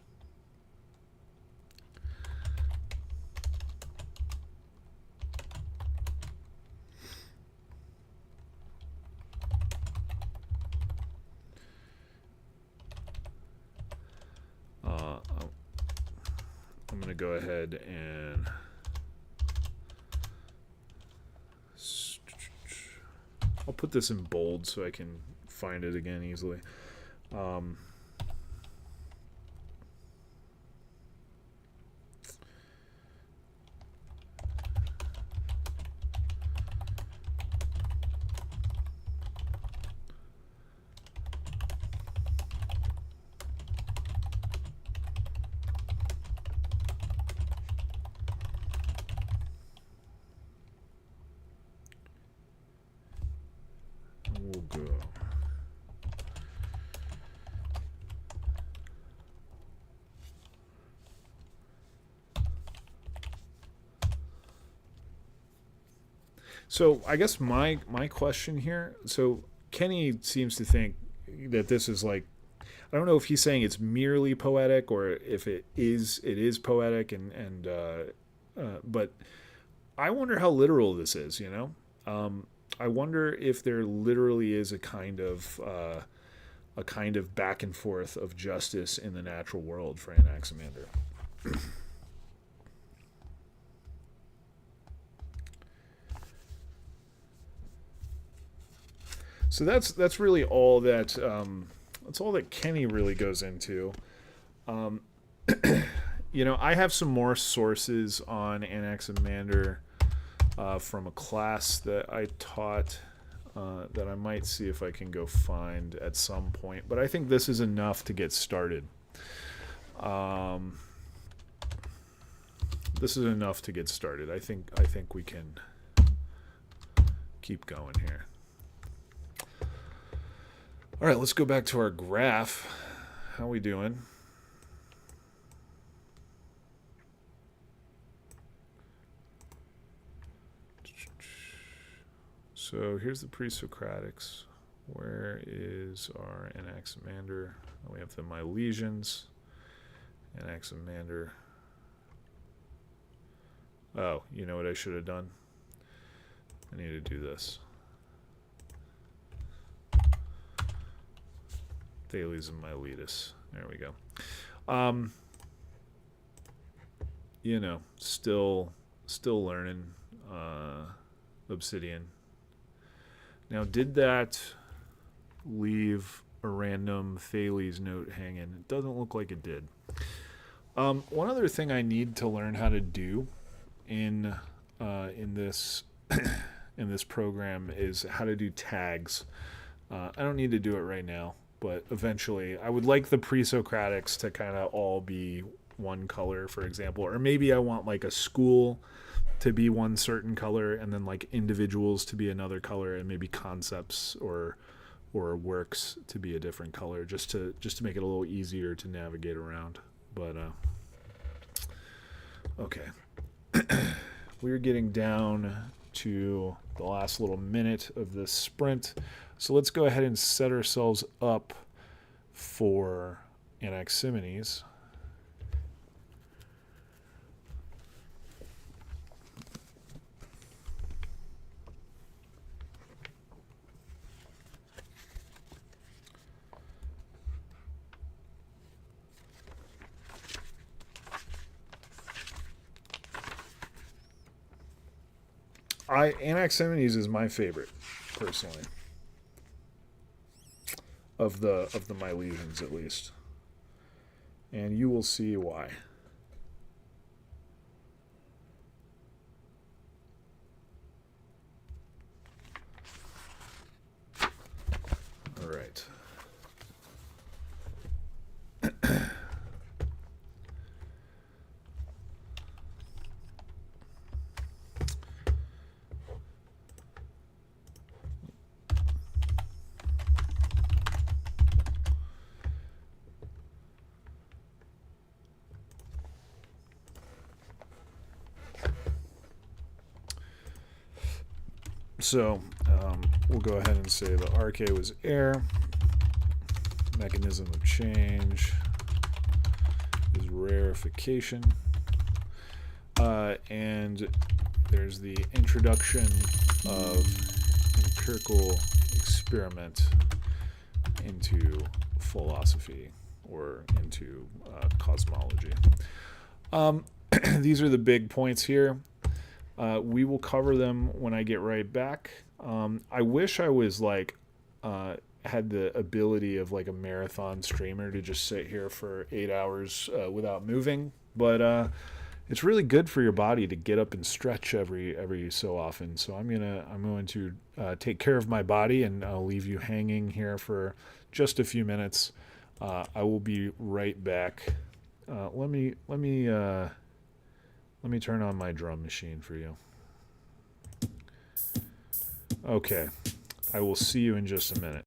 I'm going to go ahead and I'll put this in bold so I can find it again easily. We'll go. So I guess my question here, so Kenny seems to think that this is like, I don't know if he's saying it's merely poetic or if it is poetic but I wonder how literal this is, you know? I wonder if there literally is a kind of back and forth of justice in the natural world for Anaximander. So that's really all that Kenny really goes into. You know, I have some more sources on Anaximander from a class that I taught that I might see if I can go find at some point. But I think this is enough to get started. This is enough to get started. I think we can keep going here. All right, let's go back to our graph. How are we doing? So here's the pre-Socratics. Where is our Anaximander? We have the Milesians. Anaximander. Oh, you know what I should have done? I need to do this. Thales and Miletus. There we go. You know, still learning Obsidian. Now, did that leave a random Thales note hanging? It doesn't look like it did. One other thing I need to learn how to do in this in this program is how to do tags. I don't need to do it right now, but eventually I would like the pre-Socratics to kind of all be one color, for example, or maybe I want like a school to be one certain color and then like individuals to be another color and maybe concepts or works to be a different color just to make it a little easier to navigate around. But okay. We're getting down to the last little minute of this sprint. So let's go ahead and set ourselves up for Anaximenes. Anaximenes is my favorite, personally, of the Milesians at least, and you will see why. All right. So we'll go ahead and say the RK was air. Mechanism of change is rarefication. And there's the introduction of empirical experiment into philosophy or into cosmology. These are the big points here. We will cover them when I get right back. I wish I was had the ability of like a marathon streamer to just sit here for 8 hours without moving, but it's really good for your body to get up and stretch every so often. So I'm going to take care of my body, and I'll leave you hanging here for just a few minutes. I will be right back. Let me turn on my drum machine for you. Okay, I will see you in just a minute.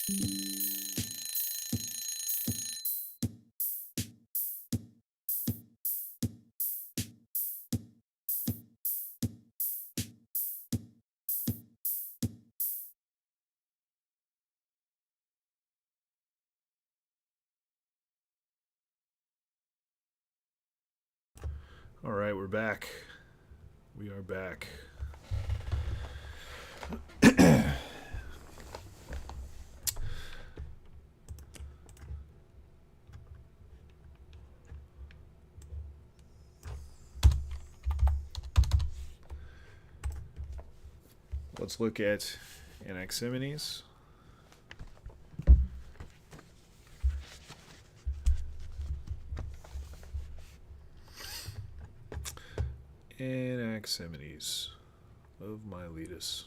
All right, we're back. We are back. Let's look at Anaximenes. Anaximenes of Miletus.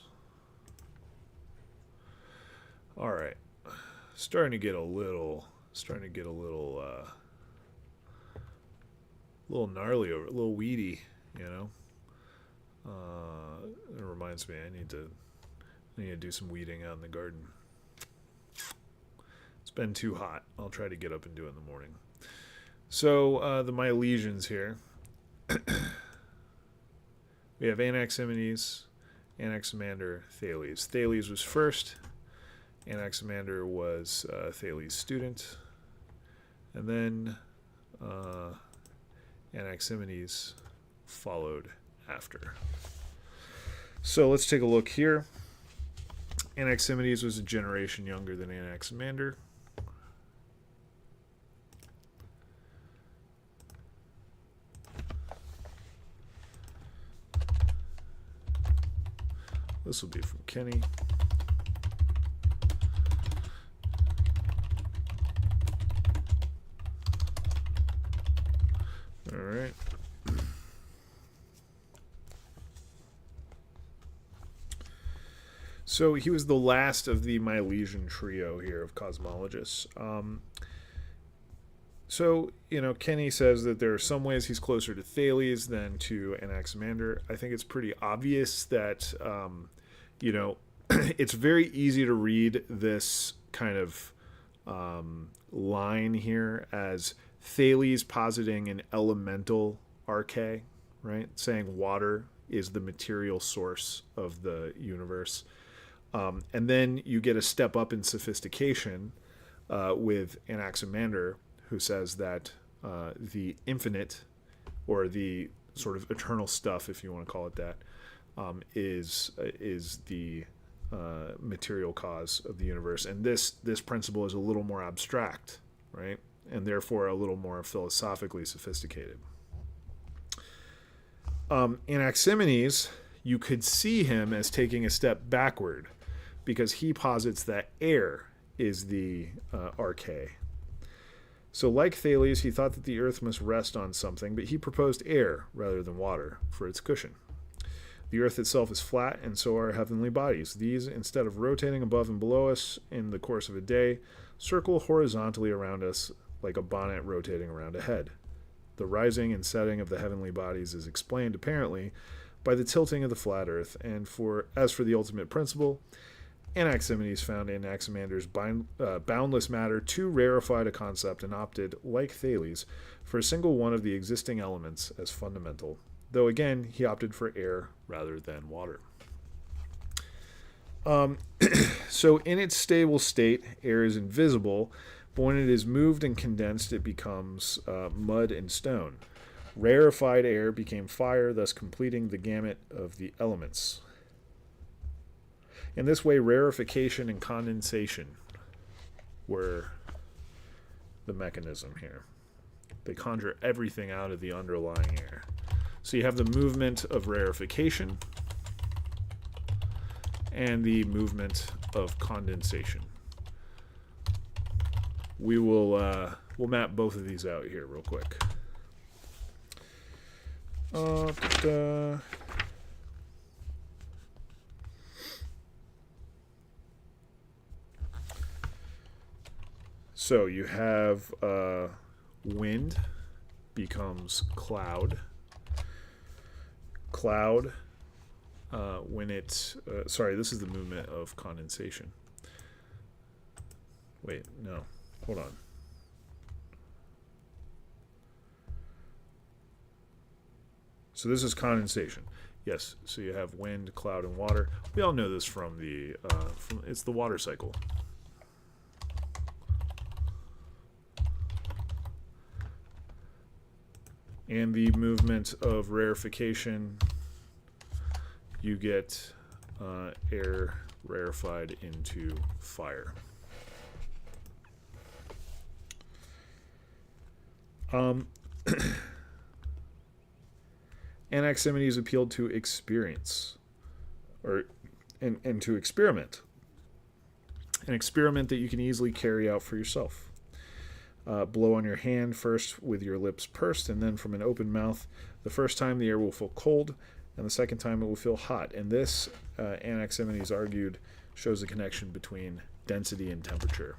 All right, starting to get a little gnarly over, a little weedy, you know. It reminds me, I need to do some weeding out in the garden. It's been too hot. I'll try to get up and do it in the morning. So the Milesians here. We have Anaximenes, Anaximander, Thales. Thales was first. Anaximander was Thales' student. And then Anaximenes followed after. So let's take a look here. Anaximenes was a generation younger than Anaximander. This will be from Kenny. All right. So he was the last of the Milesian trio here of cosmologists. So, Kenny says that there are some ways he's closer to Thales than to Anaximander. I think it's pretty obvious that, it's very easy to read this kind of line here as Thales positing an elemental arche, right? Saying water is the material source of the universe. And then you get a step up in sophistication with Anaximander, who says that the infinite, or the sort of eternal stuff, if you want to call it that, is the material cause of the universe. And this principle is a little more abstract, right? And therefore a little more philosophically sophisticated. Anaximenes, you could see him as taking a step backward, because he posits that air is the arche. So like Thales, he thought that the earth must rest on something, but he proposed air rather than water for its cushion. The earth itself is flat, and so are heavenly bodies. These, instead of rotating above and below us in the course of a day, circle horizontally around us like a bonnet rotating around a head. The rising and setting of the heavenly bodies is explained, apparently, by the tilting of the flat earth, and as for the ultimate principle, Anaximenes found Anaximander's boundless matter too rarefied a concept and opted, like Thales, for a single one of the existing elements as fundamental, though again he opted for air rather than water. So in its stable state, air is invisible, but when it is moved and condensed, it becomes mud and stone. Rarefied air became fire, thus completing the gamut of the elements. In this way, rarefication and condensation were the mechanism here. They conjure everything out of the underlying air. So you have the movement of rarefication and the movement of condensation. We'll map both of these out here real quick. So you have wind becomes cloud. Cloud, when it's... this is the movement of condensation. Wait, no. Hold on. So this is condensation. Yes, so you have wind, cloud, and water. We all know this from it's the water cycle. And the movement of rarefication, you get air rarefied into fire. Anaximenes appealed to experience, and to experiment. An experiment that you can easily carry out for yourself. Blow on your hand first with your lips pursed, and then from an open mouth. The first time the air will feel cold, and the second time it will feel hot. And this, Anaximenes argued, shows a connection between density and temperature.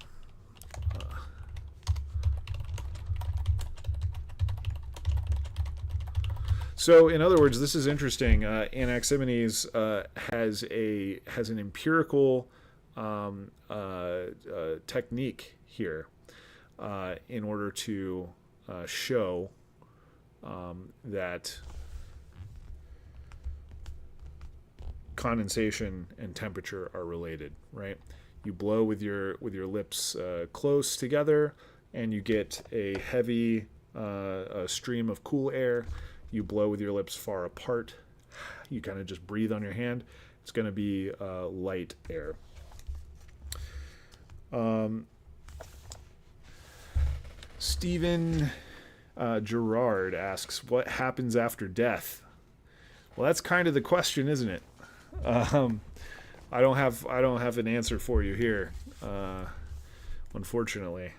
So, in other words, this is interesting. Anaximenes has an empirical technique here in order to show that condensation and temperature are related. Right? You blow with your lips close together, and you get a heavy stream of cool air. You blow with your lips far apart. You kind of just breathe on your hand. It's going to be light air. Stephen Gerard asks, what happens after death? Well, that's kind of the question, isn't it? I don't have an answer for you here, unfortunately.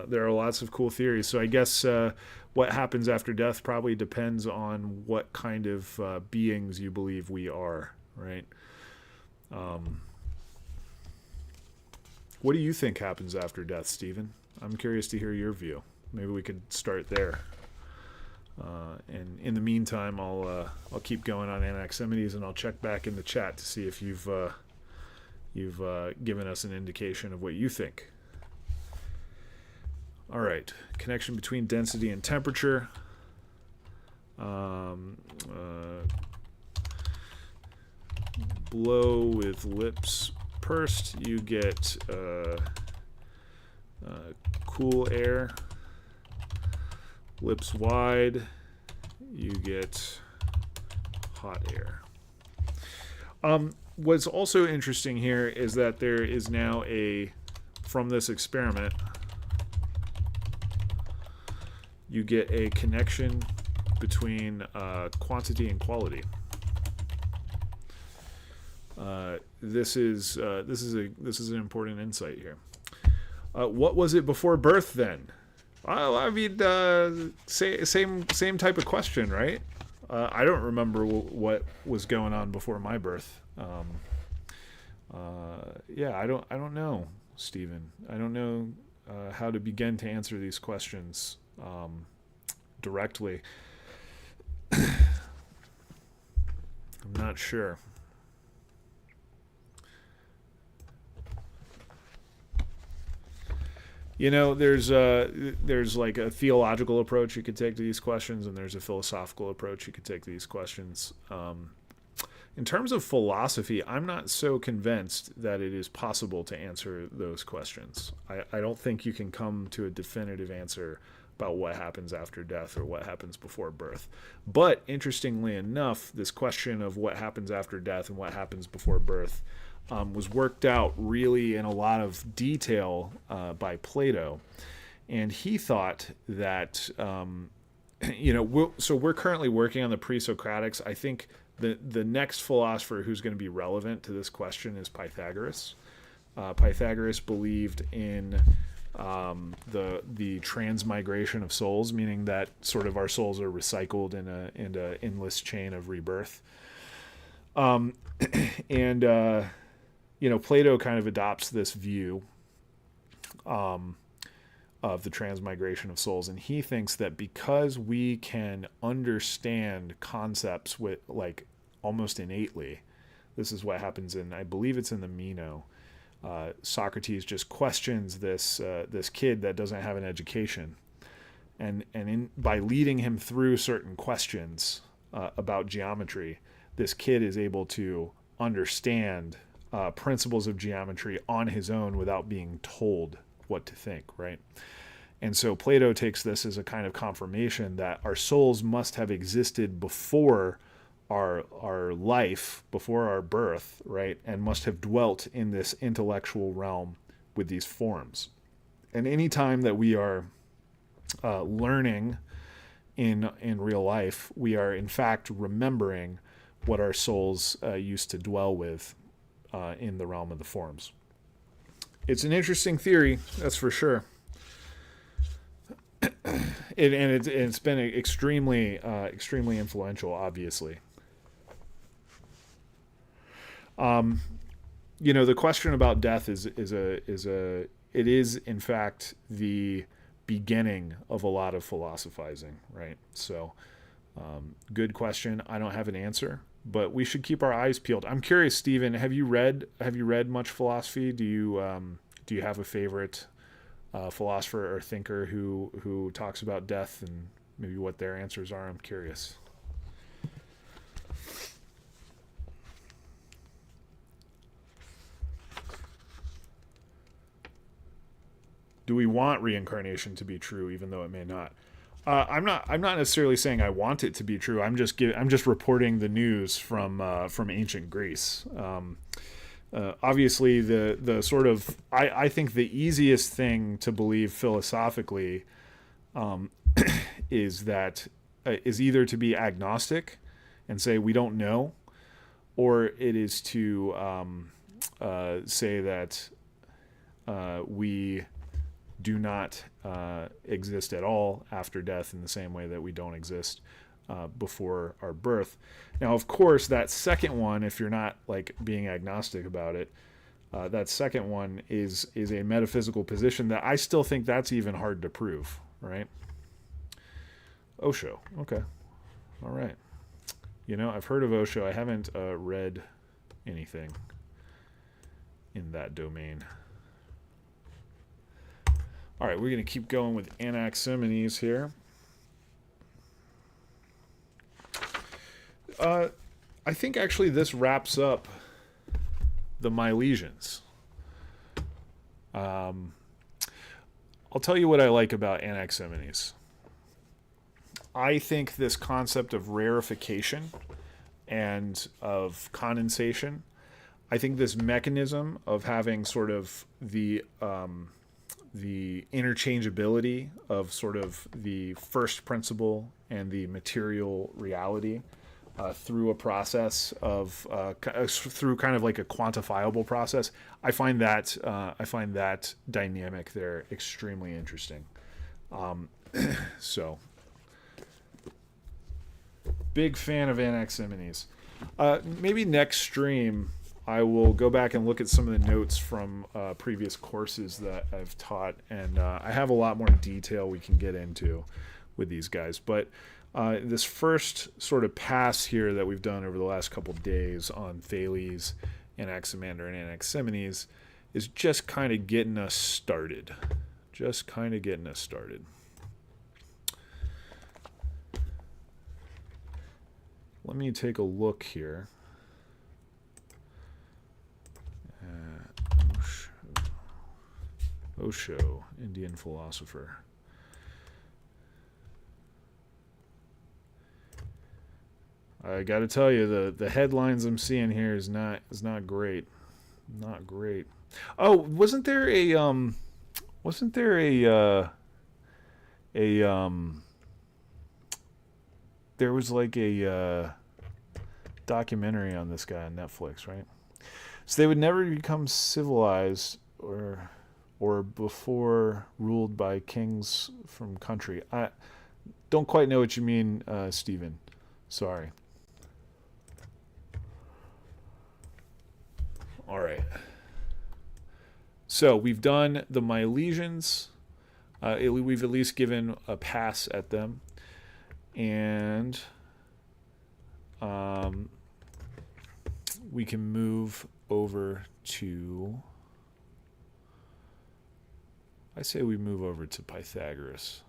There are lots of cool theories. So I guess what happens after death probably depends on what kind of beings you believe we are, right? What do you think happens after death, Stephen? I'm curious to hear your view. Maybe we could start there. And in the meantime, I'll keep going on Anaximenes, and I'll check back in the chat to see if you've given us an indication of what you think. All right, connection between density and temperature. Blow with lips pursed, you get cool air. Lips wide, you get hot air. What's also interesting here is that there is now from this experiment, you get a connection between quantity and quality. This is an important insight here. What was it before birth then? Well, I mean, same type of question, right? I don't remember what was going on before my birth. Yeah, I don't know, Stephen. I don't know how to begin to answer these questions directly. I'm not sure. You know, there's like a theological approach you could take to these questions, and there's a philosophical approach you could take to these questions. In terms of philosophy, I'm not so convinced that it is possible to answer those questions. I don't think you can come to a definitive answer about what happens after death or what happens before birth. But interestingly enough, this question of what happens after death and what happens before birth was worked out really in a lot of detail by Plato. And he thought that, so we're currently working on the pre-Socratics. I think the next philosopher who's going to be relevant to this question is Pythagoras. Pythagoras believed in the transmigration of souls, meaning that sort of our souls are recycled in a endless chain of rebirth. Plato kind of adopts this view of the transmigration of souls, and he thinks that because we can understand concepts with like almost innately, this is what happens in, I believe it's in the Meno, Socrates just questions this kid that doesn't have an education, and by leading him through certain questions about geometry, this kid is able to understand principles of geometry on his own without being told what to think, right? And so Plato takes this as a kind of confirmation that our souls must have existed before our life, before our birth, right? And must have dwelt in this intellectual realm with these forms. And any time that we are learning in real life, we are in fact remembering what our souls used to dwell with in the realm of the forms. It's an interesting theory, that's for sure. It's been extremely influential, obviously. The question about death is in fact the beginning of a lot of philosophizing, right? So, good question. I don't have an answer, but we should keep our eyes peeled. I'm curious, Stephen. Have you read much philosophy? Do you have a favorite philosopher or thinker who talks about death and maybe what their answers are? I'm curious. Do we want reincarnation to be true, even though it may not? I'm not necessarily saying I want it to be true. I'm just reporting the news from ancient Greece. Obviously, the sort of I think the easiest thing to believe philosophically is either to be agnostic and say we don't know, or it is to say that we do not exist at all after death, in the same way that we don't exist before our birth. Now, of course, that second one, if you're not like being agnostic about it, that second one is a metaphysical position that I still think that's even hard to prove, right? Osho, okay, all right. I've heard of Osho. I haven't read anything in that domain. All right, we're going to keep going with Anaximenes here. I think actually this wraps up the Milesians. I'll tell you what I like about Anaximenes. I think this concept of rarefication and of condensation, I think this mechanism of having sort of the interchangeability of sort of the first principle and the material reality through a process of through kind of like a quantifiable process. I find that dynamic there extremely interesting. So, big fan of Anaximenes. Maybe next stream I will go back and look at some of the notes from previous courses that I've taught, and I have a lot more detail we can get into with these guys. But this first sort of pass here that we've done over the last couple days on Thales, Anaximander, and Anaximenes is just kind of getting us started. Let me take a look here. Osho, Indian philosopher. I got to tell you, the headlines I'm seeing here is not great. Not great. Oh, wasn't there a there was like a documentary on this guy on Netflix, right? So they would never become civilized or before ruled by kings from country. I don't quite know what you mean, Stephen. Sorry. All right. So we've done the Milesians. We've at least given a pass at them. And we can move over to I say we move over to Pythagoras.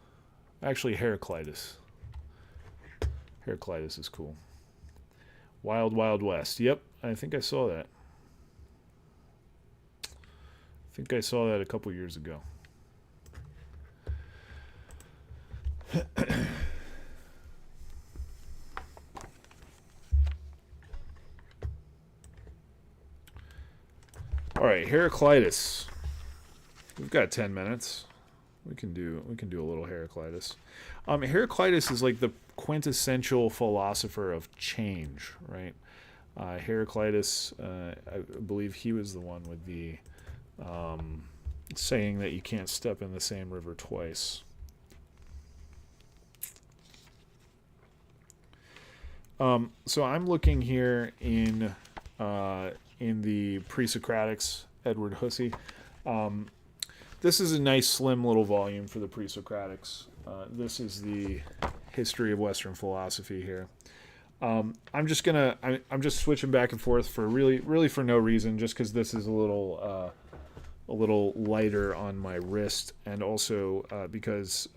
Actually, Heraclitus. Heraclitus is cool. Wild Wild West. Yep, I think I saw that. I think I saw that a couple years ago. All right, Heraclitus. We've got 10 minutes. We can do a little Heraclitus. Heraclitus is like the quintessential philosopher of change, right? Heraclitus, I believe he was the one with the saying that you can't step in the same river twice. So I'm looking here in the Pre-Socratics, Edward Hussey. This is a nice slim little volume for the Pre-Socratics. This is the history of Western philosophy here. I'm just switching back and forth for really for no reason, just because this is a little lighter on my wrist, and also because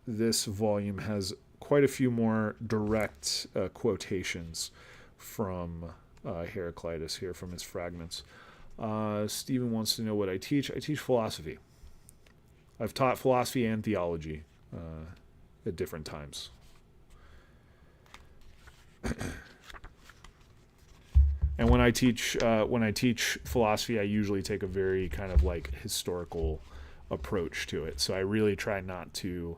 this volume has quite a few more direct quotations from Heraclitus here, from his fragments. Stephen wants to know what I teach. I teach philosophy. I've taught philosophy and theology at different times. And when I teach philosophy, I usually take a very kind of like historical approach to it. So I really try not to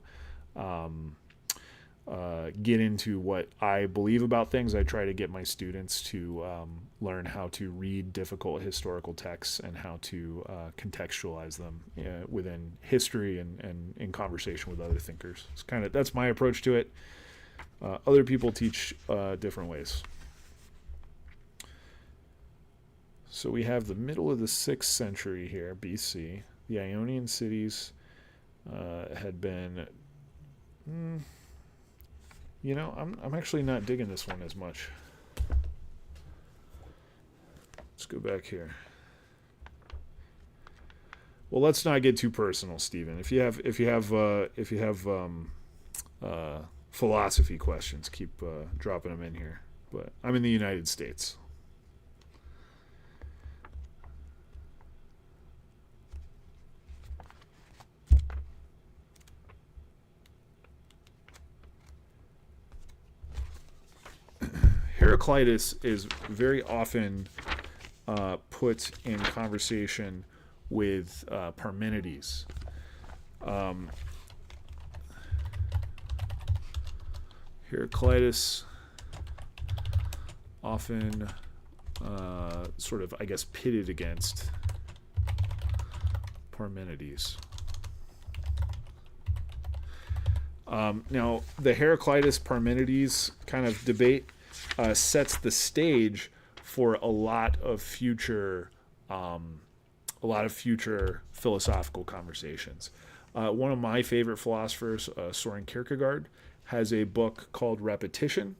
get into what I believe about things. I try to get my students to learn how to read difficult historical texts and how to contextualize them within history and in conversation with other thinkers. That's my approach to it. Other people teach different ways. So we have the middle of the 6th century here, BC. The Ionian cities had been... I'm actually not digging this one as much. Let's go back here. Well, let's not get too personal, Stephen. If you have philosophy questions, keep dropping them in here. But I'm in the United States. Heraclitus is very often put in conversation with Parmenides. Heraclitus often sort of, I guess, pitted against Parmenides. Now, the Heraclitus-Parmenides kind of debate sets the stage for a lot of future philosophical conversations. One of my favorite philosophers, Soren Kierkegaard, has a book called Repetition,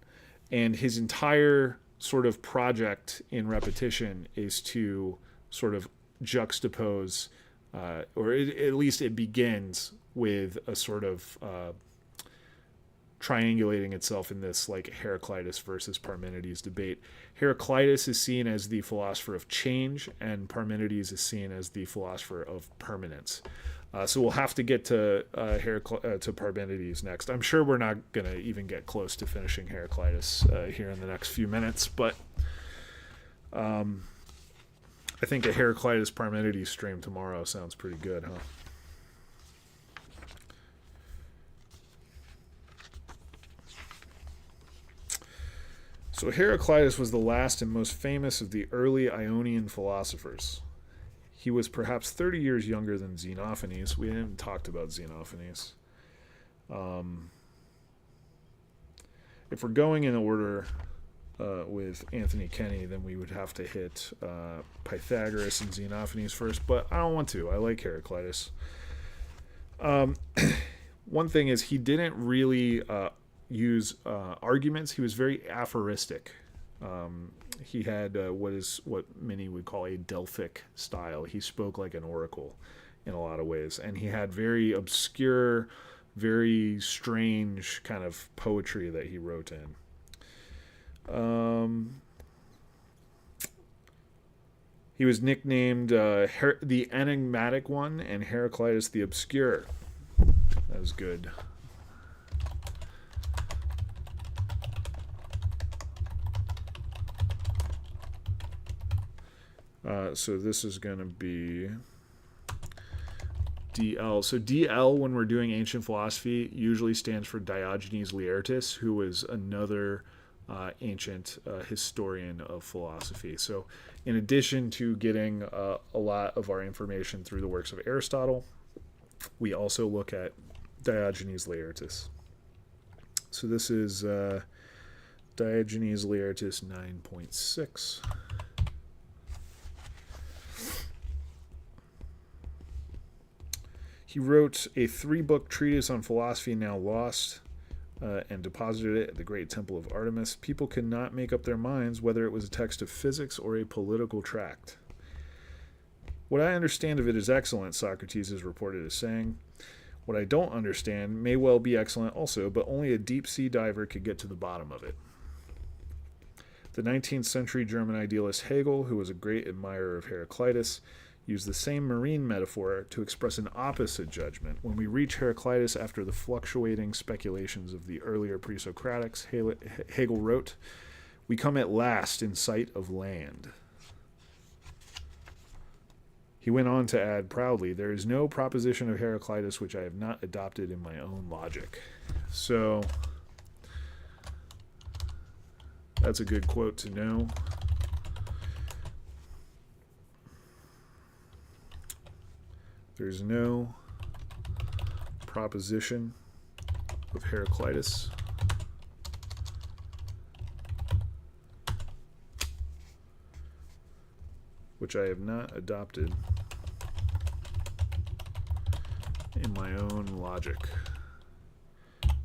and his entire sort of project in Repetition is to sort of juxtapose, at least it begins with a sort of triangulating itself in this like Heraclitus versus Parmenides debate. Heraclitus is seen as the philosopher of change, and Parmenides is seen as the philosopher of permanence. So we'll have to get to Parmenides next. I'm sure we're not going to even get close to finishing Heraclitus here in the next few minutes, but I think a Heraclitus Parmenides stream tomorrow sounds pretty good, huh? So Heraclitus was the last and most famous of the early Ionian philosophers. He was perhaps 30 years younger than Xenophanes. We haven't talked about Xenophanes. If we're going in order with Anthony Kenny, then we would have to hit Pythagoras and Xenophanes first, but I don't want to. I like Heraclitus. One thing is he didn't really use arguments. He was very aphoristic. He had what many would call a Delphic style. He spoke like an oracle. in a lot of ways, and he had very obscure, very strange kind of poetry that he wrote in. He was nicknamed the Enigmatic One and Heraclitus the Obscure. That was good. So this is going to be DL. So DL, when we're doing ancient philosophy, usually stands for Diogenes Laertius, who was another ancient historian of philosophy. So in addition to getting a lot of our information through the works of Aristotle, we also look at Diogenes Laertius. So this is Diogenes Laertius 9.6. He wrote a 3-book treatise on philosophy now lost and deposited it at the great temple of Artemis. People could not make up their minds whether it was a text of physics or a political tract. What I understand of it is excellent, Socrates is reported as saying. What I don't understand may well be excellent also, but only a deep-sea diver could get to the bottom of it. The 19th century German idealist Hegel, who was a great admirer of Heraclitus, used the same marine metaphor to express an opposite judgment. When we reach Heraclitus after the fluctuating speculations of the earlier pre-Socratics, Hegel wrote, "We come at last in sight of land." He went on to add proudly, "There is no proposition of Heraclitus which I have not adopted in my own logic." So that's a good quote to know. There's no proposition of Heraclitus which I have not adopted in my own logic.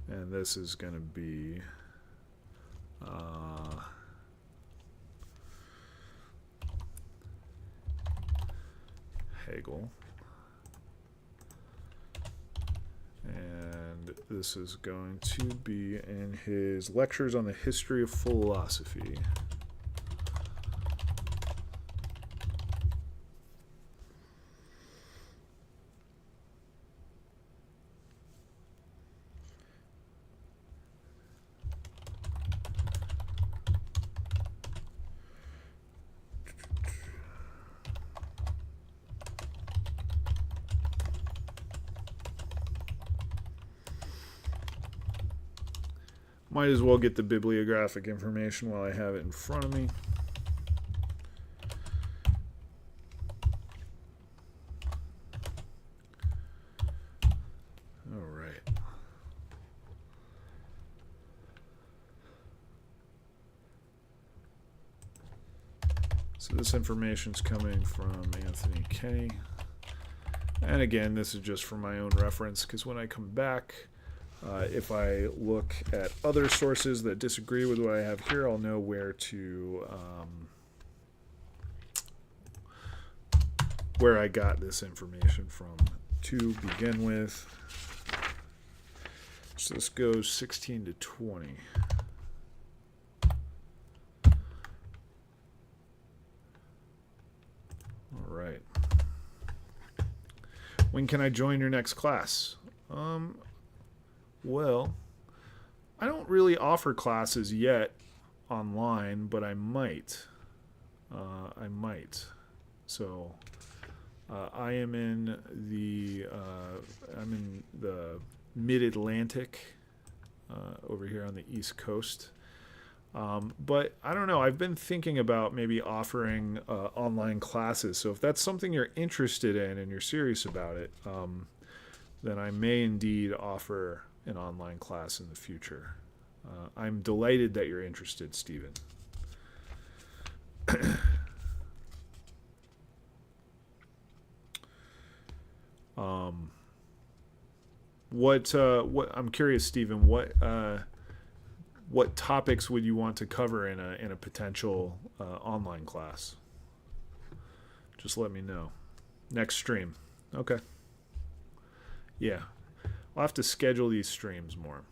And this is going to be Hegel. And this is going to be in his Lectures on the History of Philosophy. Might as well get the bibliographic information while I have it in front of me. All right. So this information is coming from Anthony Kenny. And again, this is just for my own reference, because when I come back, if I look at other sources that disagree with what I have here, I'll know where I got this information from to begin with. So this goes 16 to 20. All right. When can I join your next class? Well, I don't really offer classes yet online, but I might. So I am in the Mid-Atlantic over here on the East Coast. But I don't know. I've been thinking about maybe offering online classes. So if that's something you're interested in and you're serious about it, then I may indeed offer an online class in the future. I'm delighted that you're interested, Stephen. What I'm curious, Stephen, what topics would you want to cover in a potential online class? Just let me know. Next stream. Okay. Yeah. I'll have to schedule these streams more.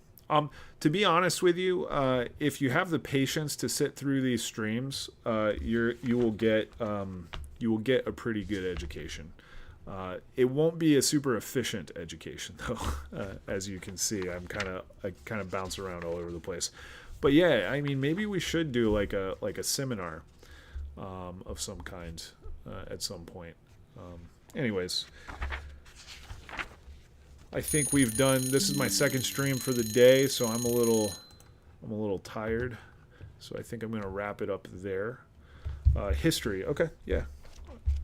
To be honest with you, if you have the patience to sit through these streams, you will get a pretty good education. It won't be a super efficient education though, as you can see. I kind of bounce around all over the place. But yeah, I mean, maybe we should do like a seminar of some kind at some point. Anyways, I think we've done. This is my second stream for the day, so I'm a little tired. So I think I'm going to wrap it up there. History, okay, yeah.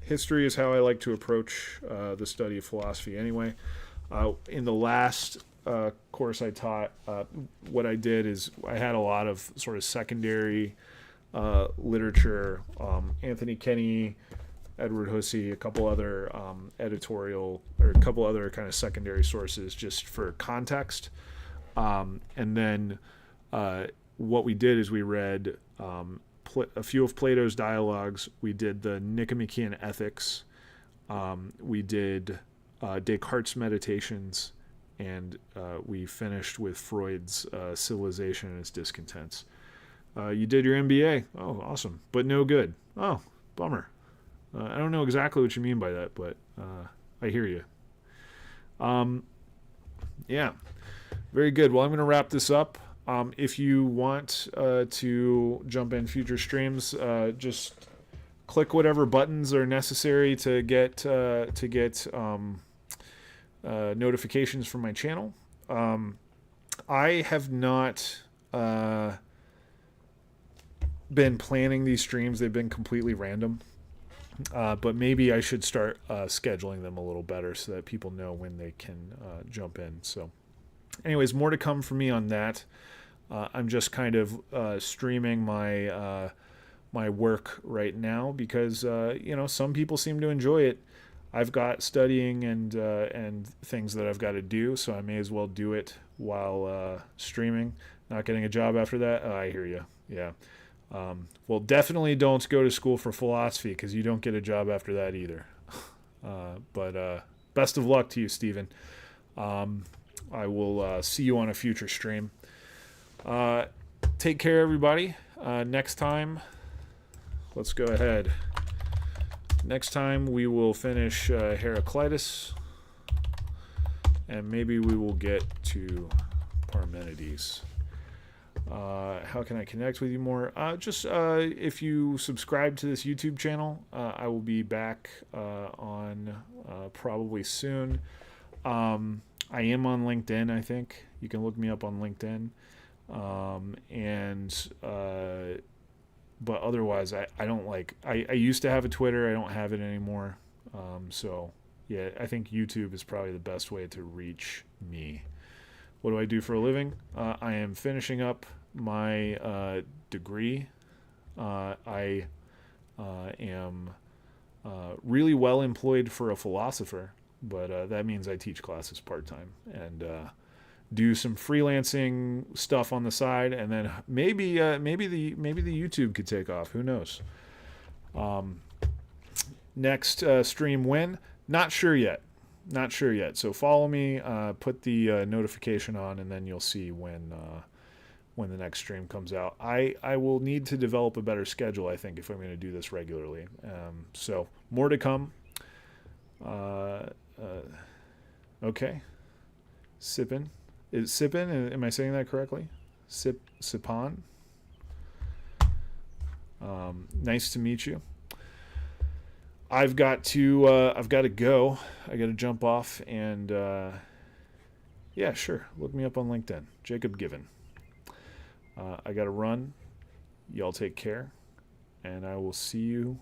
History is how I like to approach the study of philosophy. Anyway, in the last course I taught, what I did is I had a lot of sort of secondary literature. Anthony Kenny, Edward Hussey, a couple other editorial or a couple other kind of secondary sources just for context. And then what we did is we read a few of Plato's dialogues. We did the Nicomachean Ethics. We did Descartes' Meditations, and we finished with Freud's Civilization and Its Discontents. You did your MBA. Oh, awesome. But no good. Oh, bummer. I don't know exactly what you mean by that, but I hear you. Yeah, very good. Well, I'm going to wrap this up. If you want to jump in future streams, just click whatever buttons are necessary to get notifications from my channel. I have not been planning these streams. They've been completely random. But maybe I should start scheduling them a little better so that people know when they can jump in. So anyways, more to come from me on that. I'm just kind of streaming my my work right now because some people seem to enjoy it. I've got studying and things that I've got to do, so I may as well do it while streaming. Not getting a job after that. I hear you. Yeah. Well, definitely don't go to school for philosophy because you don't get a job after that either. But best of luck to you, Stephen. I will see you on a future stream. Take care, everybody. Next time, let's go ahead. Next time we will finish Heraclitus, and maybe we will get to Parmenides. How can I connect with you more? Just if you subscribe to this YouTube channel, I will be back on probably soon. I am on LinkedIn, I think. You can look me up on LinkedIn. But otherwise, I don't I used to have a Twitter. I don't have it anymore. So, yeah, I think YouTube is probably the best way to reach me. What do I do for a living? I am finishing up my degree. I am really well employed for a philosopher, but that means I teach classes part-time and do some freelancing stuff on the side, and then maybe the YouTube could take off. Who knows? Next stream when? Not sure yet. So follow me, put the notification on, and then you'll see when the next stream comes out. I will need to develop a better schedule, I think, if I'm going to do this regularly. So more to come. Okay. Sippin. Is it Sippin? Am I saying that correctly? Sipan. Nice to meet you. I've got to go. I got to jump off, and yeah, sure. Look me up on LinkedIn, Jacob Given. I got to run. Y'all take care, and I will see you